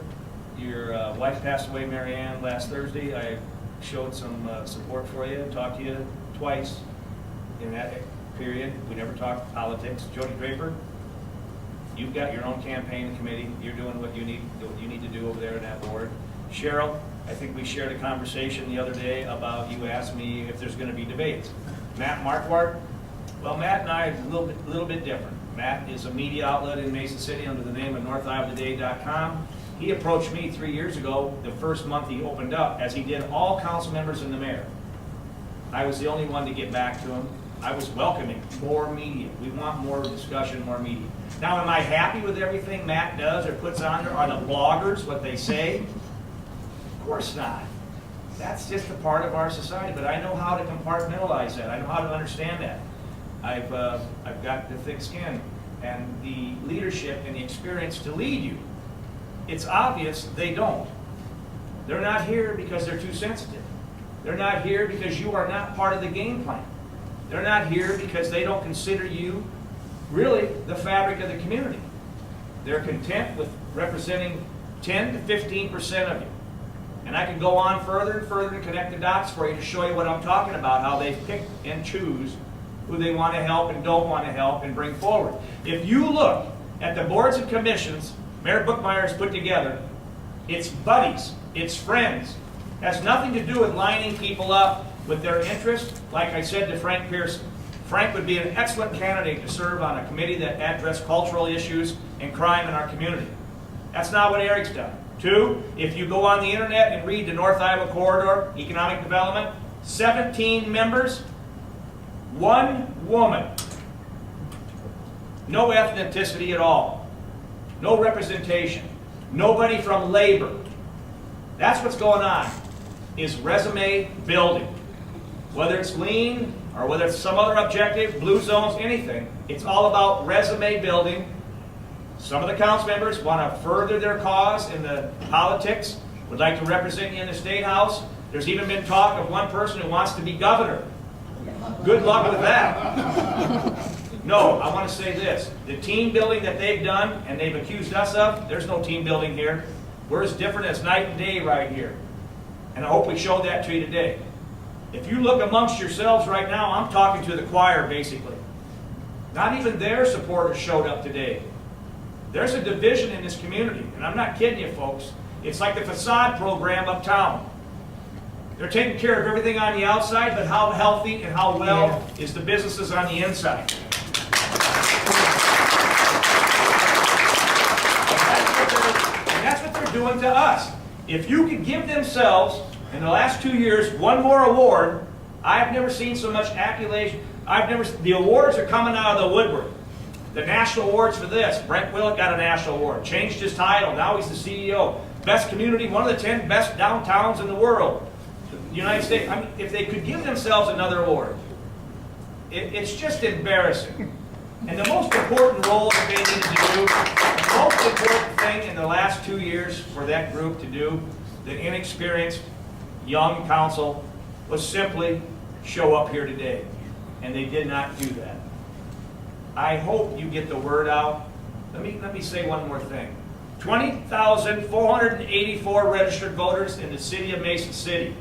your wife passed away, Mary Ann, last Thursday. I showed some support for you, talked to you twice in that period. We never talked politics. Jody Draper, you've got your own campaign committee. You're doing what you need to do over there in that board. Cheryl, I think we shared a conversation the other day about, you asked me if there's going to be debates. Matt Marquardt, well, Matt and I are a little bit different. Matt is a media outlet in Mason City under the name of NorthIowaToday.com. He approached me 3 years ago, the first month he opened up, as he did all council members and the mayor. I was the only one to get back to him. I was welcoming more media. We want more discussion, more media. Now, am I happy with everything Matt does or puts on there? Are the bloggers what they say? Of course not. That's just a part of our society, but I know how to compartmentalize that. I know how to understand that. I've got the thick skin and the leadership and the experience to lead you. It's obvious they don't. They're not here because they're too sensitive. They're not here because you are not part of the game plan. They're not here because they don't consider you really the fabric of the community. They're content with representing 10 to 15% of you. And I can go on further and further and connect the dots for you to show you what I'm talking about, how they pick and choose who they want to help and don't want to help and bring forward. If you look at the boards and commissions Mayor Bookmeyer has put together, it's buddies, it's friends. It has nothing to do with lining people up with their interests. Like I said to Frank Pearson, Frank would be an excellent candidate to serve on a committee that addressed cultural issues and crime in our community. That's not what Eric's done. 2, if you go on the internet and read the North Iowa Corridor Economic Development, 17 members, 1 woman. No ethnicity at all. No representation. Nobody from labor. That's what's going on, is resume building. Whether it's lean or whether it's some other objective, blue zones, anything, it's all about resume building. Some of the council members want to further their cause in the politics, would like to represent you in the State House. There's even been talk of one person who wants to be governor. Good luck with that. No, I want to say this. The team building that they've done and they've accused us of, there's no team building here. We're as different as night and day right here. And I hope we showed that to you today. If you look amongst yourselves right now, I'm talking to the choir basically. Not even their supporters showed up today. There's a division in this community, and I'm not kidding you folks. It's like the facade program uptown. They're taking care of everything on the outside, but how healthy and how well is the businesses on the inside? And that's what they're doing to us. If you could give themselves, in the last 2 years, 1 more award, I've never seen so much accolation. The awards are coming out of the woodwork. The national awards for this. Brent Willett got a national award. Changed his title. Now he's the CEO. Best community, one of the 10 best downtowns in the world. The United States. I mean, if they could give themselves another award, it's just embarrassing. And the most important role that they needed to do, the most important thing in the last 2 years for that group to do, the inexperienced young council, was simply show up here today. And they did not do that. I hope you get the word out. Let me say one more thing. 20,484 registered voters in the city of Mason City.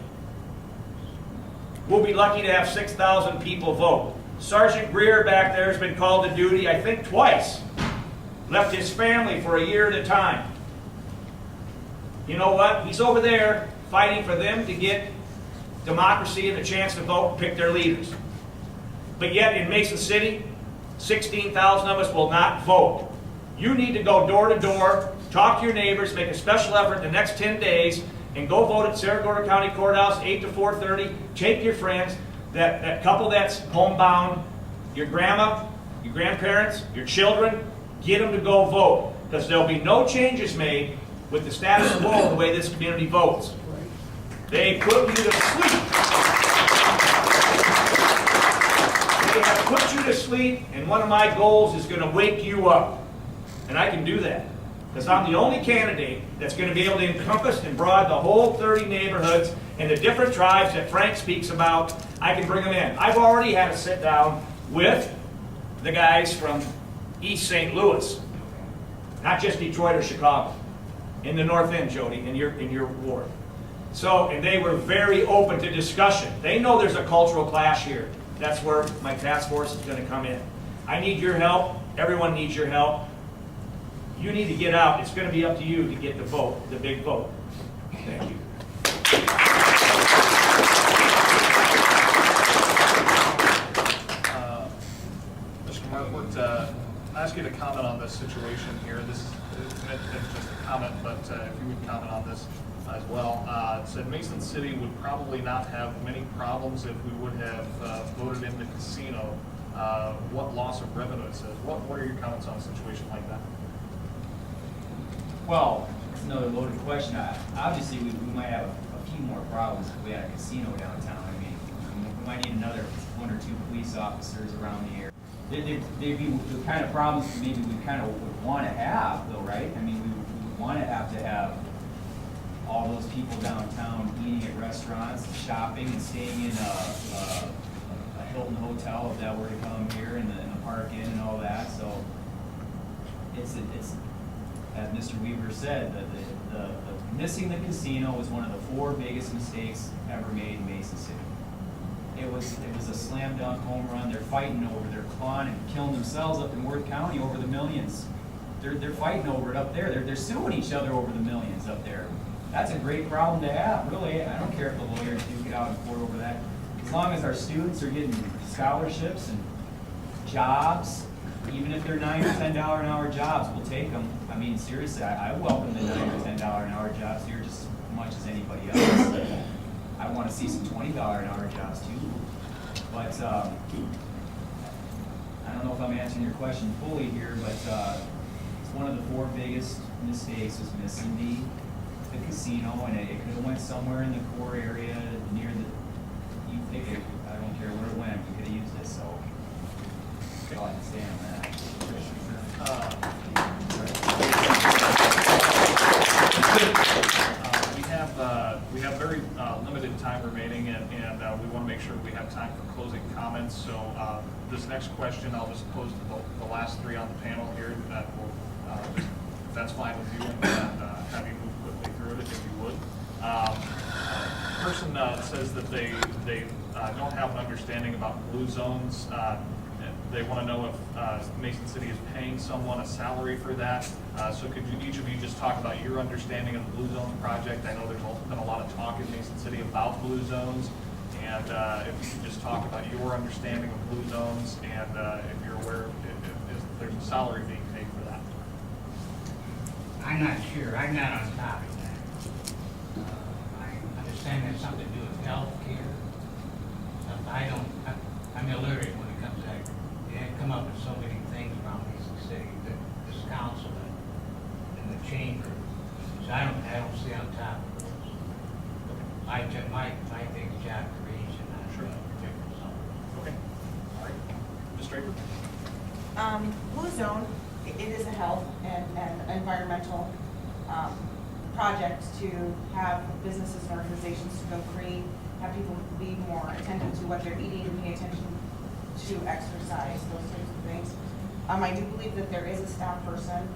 We'll be lucky to have 6,000 people vote. Sergeant Greer back there has been called to duty, I think twice. Left his family for a year at a time. You know what? He's over there fighting for them to get democracy and a chance to vote and pick their leaders. But yet in Mason City, 16,000 of us will not vote. You need to go door to door, talk to your neighbors, make a special effort the next 10 days, and go vote at Saragordo County Courthouse, 8 to 4:30. Take your friends, that couple that's homebound, your grandma, your grandparents, your children, get them to go vote. Because there'll be no changes made with the status quo the way this community votes. They put you to sleep. They have put you to sleep, and one of my goals is going to wake you up. And I can do that. Because I'm the only candidate that's going to be able to encompass and broad the whole 30 neighborhoods and the different tribes that Frank speaks about. I can bring them in. I've already had a sit down with the guys from East St. Louis. Not just Detroit or Chicago. In the North End, Jody, in your ward. So, and they were very open to discussion. They know there's a cultural clash here. That's where my task force is going to come in. I need your help. Everyone needs your help. You need to get out. It's going to be up to you to get the vote, the big vote. Thank you. Mr. Markwood, I ask you to comment on this situation here. This is just a comment, but if you would comment on this as well. It said Mason City would probably not have many problems if we would have voted in the casino. What loss of revenue it says? What are your comments on a situation like that? Well, it's another loaded question. Obviously, we might have a few more problems if we had a casino downtown. I mean, we might need another 1 or 2 police officers around the area. They'd be the kind of problems maybe we kind of would want to have, though, right? I mean, we would want to have all those people downtown eating at restaurants, shopping, and staying in a Hilton Hotel if that were to come here and the Park Inn and all that, so it's, as Mr. Weaver said, the missing the casino was one of the 4 biggest mistakes ever made in Mason City. It was a slam dunk home run. They're fighting over, they're clawing and killing themselves up in Worth County over the millions. They're fighting over it up there. They're suing each other over the millions up there. That's a great problem to have, really. I don't care if the lawyers do get out in court over that. As long as our students are getting scholarships and jobs, even if they're $9 or $10 an hour jobs, we'll take them. I mean, seriously, I welcome the $9 or $10 an hour jobs here just as much as anybody else. I want to see some $20 an hour jobs too. But I don't know if I'm answering your question fully here, but it's one of the 4 biggest mistakes was missing the casino, and it could have went somewhere in the core area near the, you pick it, I don't care where it went, we could have used it, so that's all I can say on that. We have very limited time remaining, and we want to make sure we have time for closing comments. So this next question I'll just pose to the last 3 on the panel here. That will, if that's fine with you, and have you move quickly through it if you would. Person says that they don't have an understanding about blue zones. They want to know if Mason City is paying someone a salary for that. So could you, each of you just talk about your understanding of the Blue Zones project? I know there's been a lot of talk in Mason City about blue zones. And if you could just talk about your understanding of blue zones and if you're aware if there's a salary being paid for that. I'm not sure. I'm not on top of that. I understand that's something to do with health care. I'm illiterate when it comes to that. They have come up with so many things around Mason City, that this council and the chamber. So I don't stay on top of those. My big job creation, not Sure. particular zone. Okay. All right. Ms. Draper? Blue Zone, it is a health and environmental project to have businesses and organizations to go green, have people be more attentive to what they're eating, pay attention to exercise, those types of things. I do believe that there is a staff person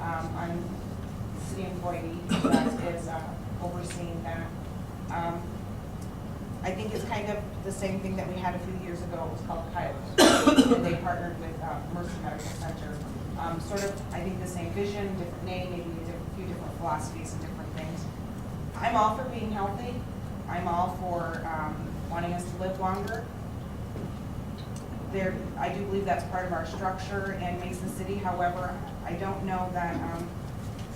on city employee that is overseeing that. I think it's kind of the same thing that we had a few years ago. It was called Kairos, and they partnered with Mercer Medical Center. Sort of, I think, the same vision, different name, maybe a few different philosophies and different things. I'm all for being healthy. I'm all for wanting us to live longer. I do believe that's part of our structure in Mason City. However, I don't know that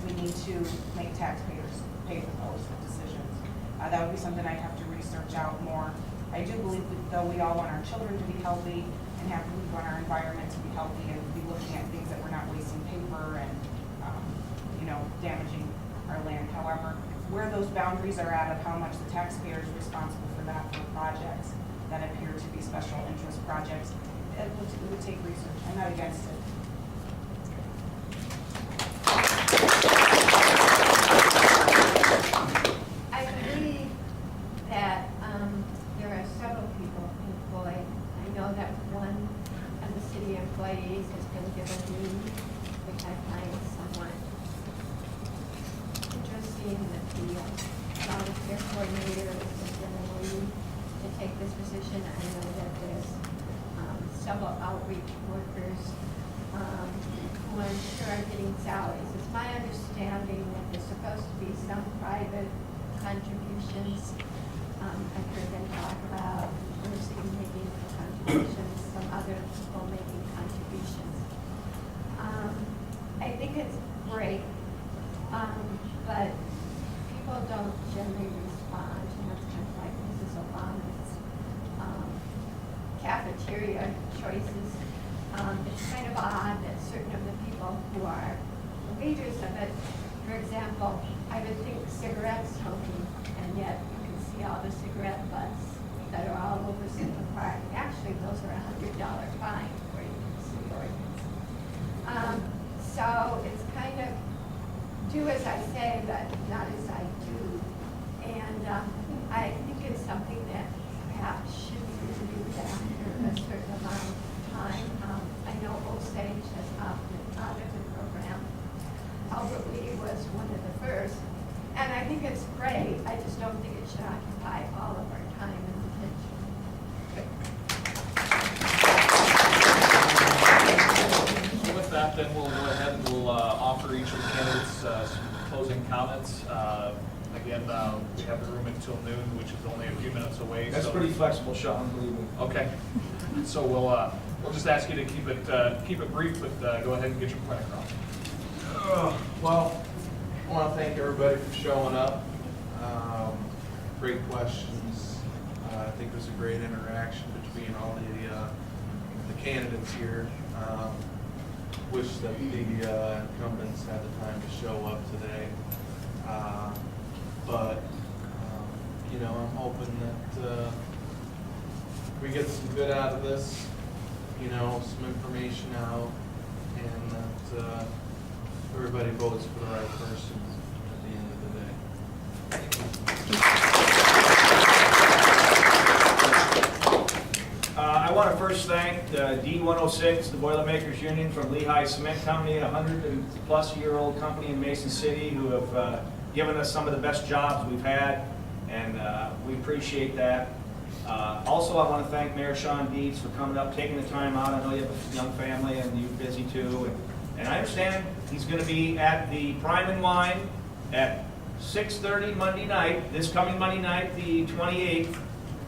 we need to make taxpayers pay for those decisions. That would be something I'd have to research out more. I do believe that though we all want our children to be healthy and we want our environment to be healthy and be looking at things that we're not wasting paper and damaging our land. However, where those boundaries are at of how much the taxpayer is responsible for that for projects that appear to be special interest projects, it would take research. I'm not against it. I believe that there are several people employed. I know that one of the city employees has been given leave, which I find somewhat interesting that the volunteer coordinator is given leave to take this position. I know that there's several outreach workers who I'm sure are getting salaries. It's my understanding that there's supposed to be some private contributions. I've heard them talk about Mercy making contributions, some other people making contributions. I think it's great, but people don't generally respond, and that's kind of like Mrs. Obama's cafeteria choices. It's kind of odd that certain of the people who are the leaders of it, for example, I would think cigarette smoking, and yet you can see all the cigarette butts that are all over Central Park. Actually, those are $100 fine for you can see ordinance. So it's kind of do as I say, but not as I do. And I think it's something that perhaps should be reviewed after a think it's great, I just don't think it should occupy all of our time and attention. So with that, then we'll go ahead and we'll offer each of the candidates some closing comments. Again, we have the room until noon, which is only a few minutes away. That's so. pretty flexible, Sean, believe me. Okay. So we'll just ask you to keep it brief, but go ahead and get your point across. Well, I want to thank everybody for showing up. Great questions. I think it was a great interaction between all the candidates here. Wish that the incumbents had the time to show up today. But you know, I'm hoping that we get some good out of this. You know, some information out, and that everybody votes for the right person at the end of the day. I want to first thank D106, the Boilermakers Union from Lehigh Cement Company, a 100-plus-year-old company in Mason City, who have given us some of the best jobs we've had, and we appreciate that. Also, I want to thank Mayor Sean Dietz for coming up, taking the time out. I know you have a young family and you're busy too. And I understand he's going to be at the Prime and Wine at 6:30 Monday night, this coming Monday night, the 28th.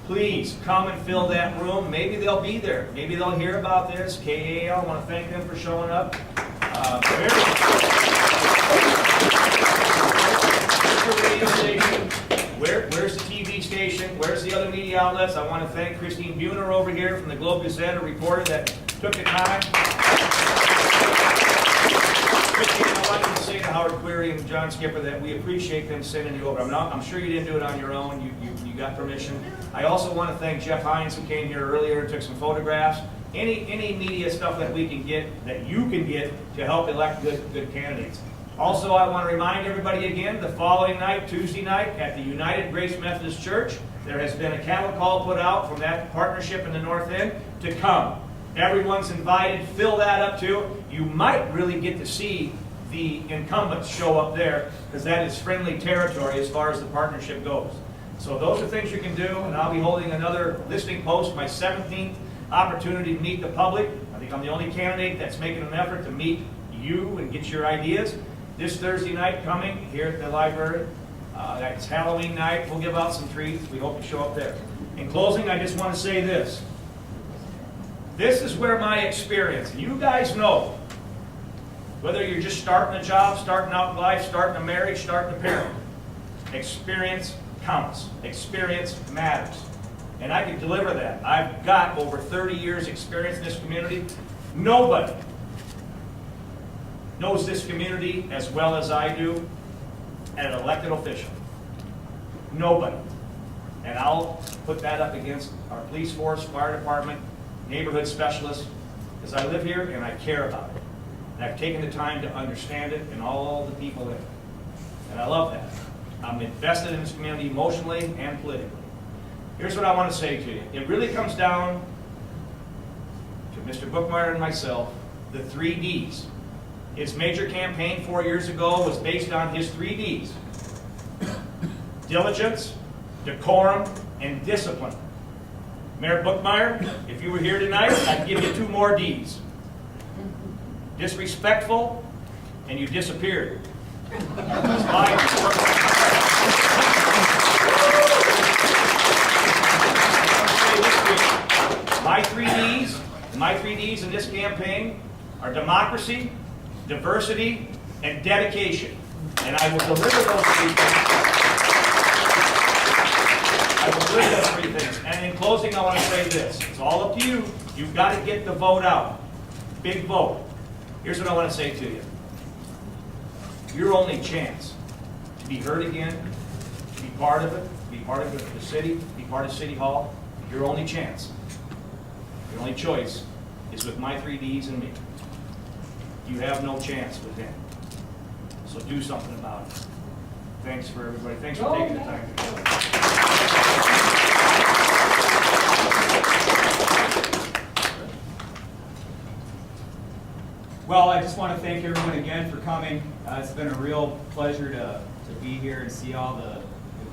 Please come and fill that room. Maybe they'll be there. Maybe they'll hear about this. KAL, I want to thank them for showing up. Where's the TV station? Where's the other media outlets? I want to thank Christine Buhner over here from the Globe Gazette, a reporter that took the time. Christine, I wanted to say to Howard Query and John Skipper that we appreciate them sending you over. I'm sure you didn't do it on your own. You got permission. I also want to thank Jeff Hines, who came here earlier and took some photographs. Any media stuff that we can get, that you can get to help elect good candidates. Also, I want to remind everybody again, the following night, Tuesday night, at the United Grace Methodist Church, there has been a cattle call put out from that partnership in the North End to come. Everyone's invited. Fill that up too. You might really get to see the incumbents show up there, because that is friendly territory as far as the partnership goes. So those are things you can do, and I'll be holding another listening post, my 17th opportunity to meet the public. I think I'm the only candidate that's making an effort to meet you and get your ideas. This Thursday night coming here at the library. That's Halloween night. We'll give out some treats. We hope you show up there. In closing, I just want to say this. This is where my experience, and you guys know, whether you're just starting a job, starting out in life, starting a marriage, starting a parent, experience counts. Experience matters. And I can deliver that. I've got over 30 years experience in this community. Nobody knows this community as well as I do as an elected official. Nobody. And I'll put that up against our police force, fire department, neighborhood specialists, because I live here and I care about it. And I've taken the time to understand it and all the people in it. And I love that. I'm invested in this community emotionally and politically. Here's what I want to say to you. It really comes down to Mr. Bookmeyer and myself, the 3 Ds. His major campaign 4 years ago was based on his 3 Ds. Diligence, decorum, and discipline. Mayor Bookmeyer, if you were here tonight, I'd give you 2 more Ds. Disrespectful, and you disappeared. My 3 Ds in this campaign are democracy, diversity, and dedication. And I will deliver those 3 things. I will deliver those 3 things. And in closing, I want to say this. It's all up to you. You've got to get the vote out. Big vote. Here's what I want to say to you. Your only chance to be heard again, to be part of it, to be part of the city, to be part of City Hall, your only chance, your only choice is with my 3 Ds and me. You have no chance with him. So do something about it. Thanks for everybody. Thanks for taking the time to do it. Well, I just want to thank everyone again for coming. It's been a real pleasure to to be here and see all the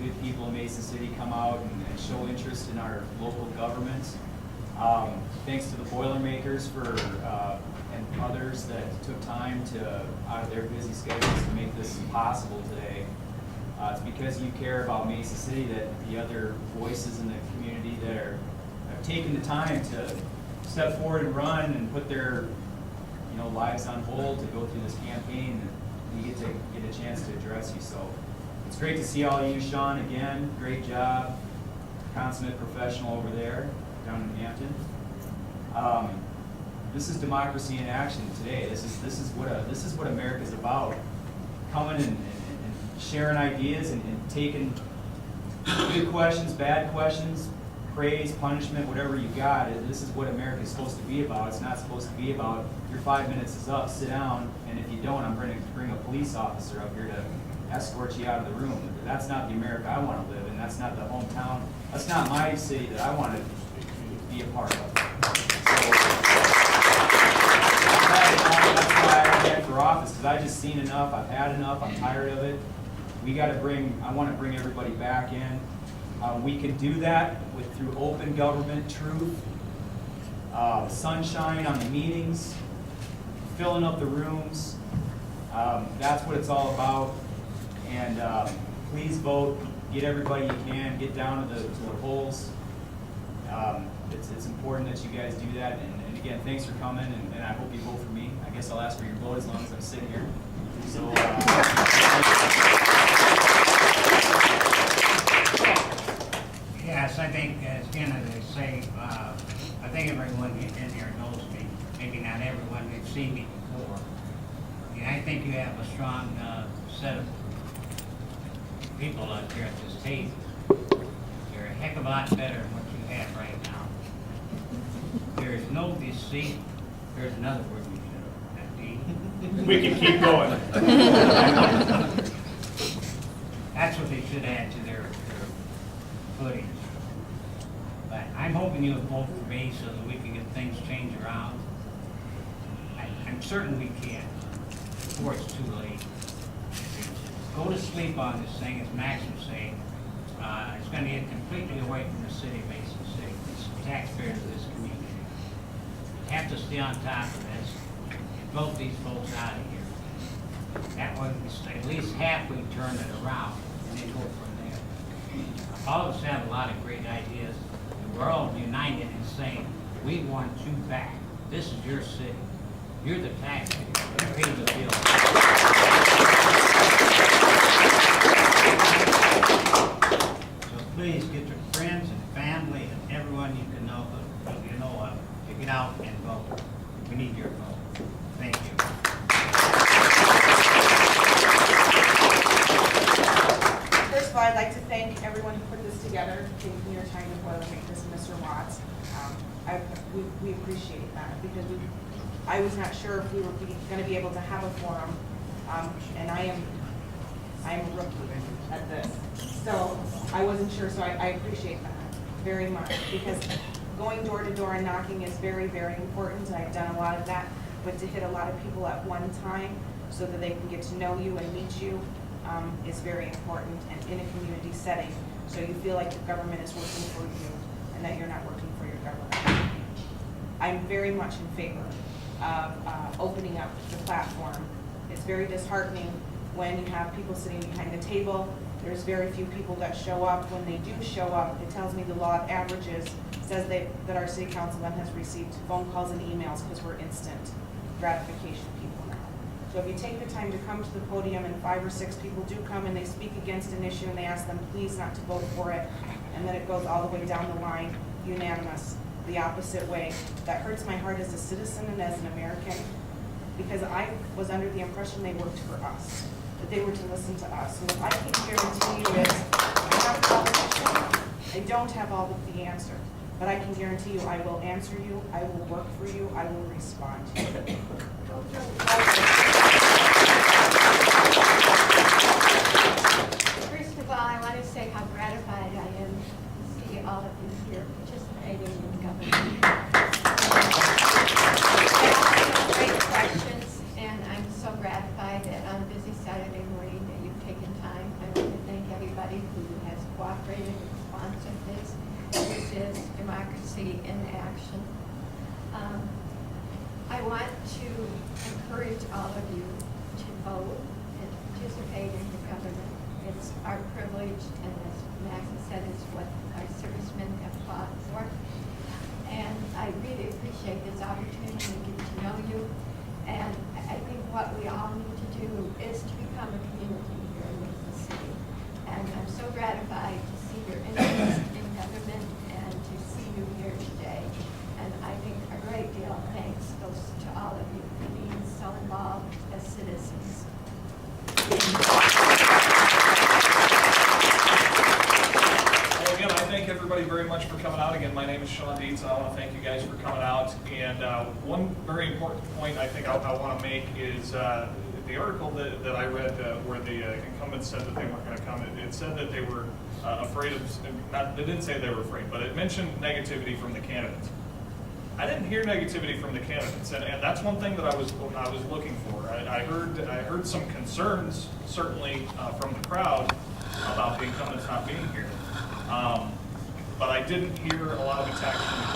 good people in Mason City come out and show interest in our local government. Thanks to the Boilermakers and others that took time out of their busy schedules to make this possible today. It's because you care about Mason City that the other voices in the community that have taken the time to step forward and run and put their lives on hold to go through this campaign, and we get a chance to address you. So it's great to see all of you. Sean, again, great job. Consummate professional over there down in Hampton. This is democracy in action today. This is what America's about. Coming and sharing ideas and taking good questions, bad questions, praise, punishment, whatever you got. This is what America is supposed to be about. It's not supposed to be about your 5 minutes is up, sit down, and if you don't, I'm going to bring a police officer up here to escort you out of the room. That's not the America I want to live in. That's not the hometown. That's not my city that I want to be a part of. That's why I ran for office, because I just seen enough. I've had enough. I'm tired of it. I want to bring everybody back in. We can do that through open government, truth, sunshine on the meetings, filling up the rooms. That's what it's all about. And please vote. Get everybody you can. Get down to the polls. It's important that you guys do that. And again, thanks for coming. And I hope you vote for me. I guess I'll ask for your vote as long as I'm sitting here. So. Yes, I think, as they say, I think everyone in here knows me. Maybe not everyone, they've seen me before. And I think you have a strong set of people up here at this table. You're a heck of a lot better than what you have right now. There is no deceit. There's another word we should have. We can keep going. That's what they should add to their footage. But I'm hoping you'll vote for me so that we can get things changed around. I'm certain we can, before it's too late. Go to sleep on this thing, as Max was saying. It's going to get completely away from the city of Mason City. It's the taxpayers of this community. You have to stay on top of this and vote these folks out of here. That way, at least half we turn it around and then go from there. All of us have a lot of great ideas, and we're all united in saying, we want you back. This is your city. You're the taxpayer. You pay the bill. So please get your friends and family and everyone you know of to get out and vote. We need your vote. Thank you. First of all, I'd like to thank everyone who put this together, taking your time to Boilermakers this, Mr. Watts. We appreciate that because I was not sure if we were going to be able to have a forum, and I am a rookie at this, so I wasn't sure. So I appreciate that very much because going door to door and knocking is very, very important. I've done a lot of that, but to hit a lot of people at one time so that they can get to know you and meet you is very important, and in a community setting, so you feel like the government is working for you and that you're not working for your government. I'm very much in favor of opening up the platform. It's very disheartening when you have people sitting behind the table. There's very few people that show up. When they do show up, it tells me the law of averages says that our city councilman has received phone calls and emails because we're instant gratification people now. So if you take the time to come to the podium and 5 or 6 people do come and they speak against an issue and they ask them please not to vote for it, and then it goes all the way down the line, unanimous, the opposite way, that hurts my heart as a citizen and as an American, because I was under the impression they worked for us, that they were to listen to us. And what I can guarantee you is I don't have all of the answer, but I can guarantee you I will answer you, I will work for you, I will respond to you. First of all, I want to say how gratified I am to see all of you here participating in government. Great questions, and I'm so gratified that on a busy Saturday morning that you've taken time really responsive this. This is democracy in action. I want to encourage all of you to vote and participate in the government. It's our privilege, and as Max has said, it's what our servicemen have fought for. And I really appreciate this opportunity to get to know you. And I think what we all need to do is to become a community here in the city. And I'm so gratified to see your interest in government and to see you here today. And I think a great deal of thanks goes to all of you for being so involved as citizens. Well, again, I thank everybody very much for coming out. Again, my name is Sean Dietz. I want to thank you guys for coming out. And one very important point I think I want to make is the article that I read where the incumbents said that they weren't going to come. It said that they were afraid of, they didn't say they were afraid, but it mentioned negativity from the candidates. I didn't hear negativity from the candidates, and that's one thing that I was looking for. I heard some concerns, certainly from the crowd, about the incumbents not being here. But I didn't hear a lot of attacks from the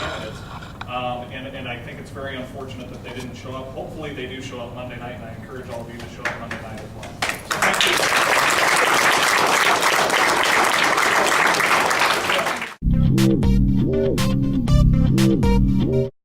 candidates, and I think it's very unfortunate that they didn't show up. Hopefully they do show up Monday night, and I encourage all of you to show up Monday night as well.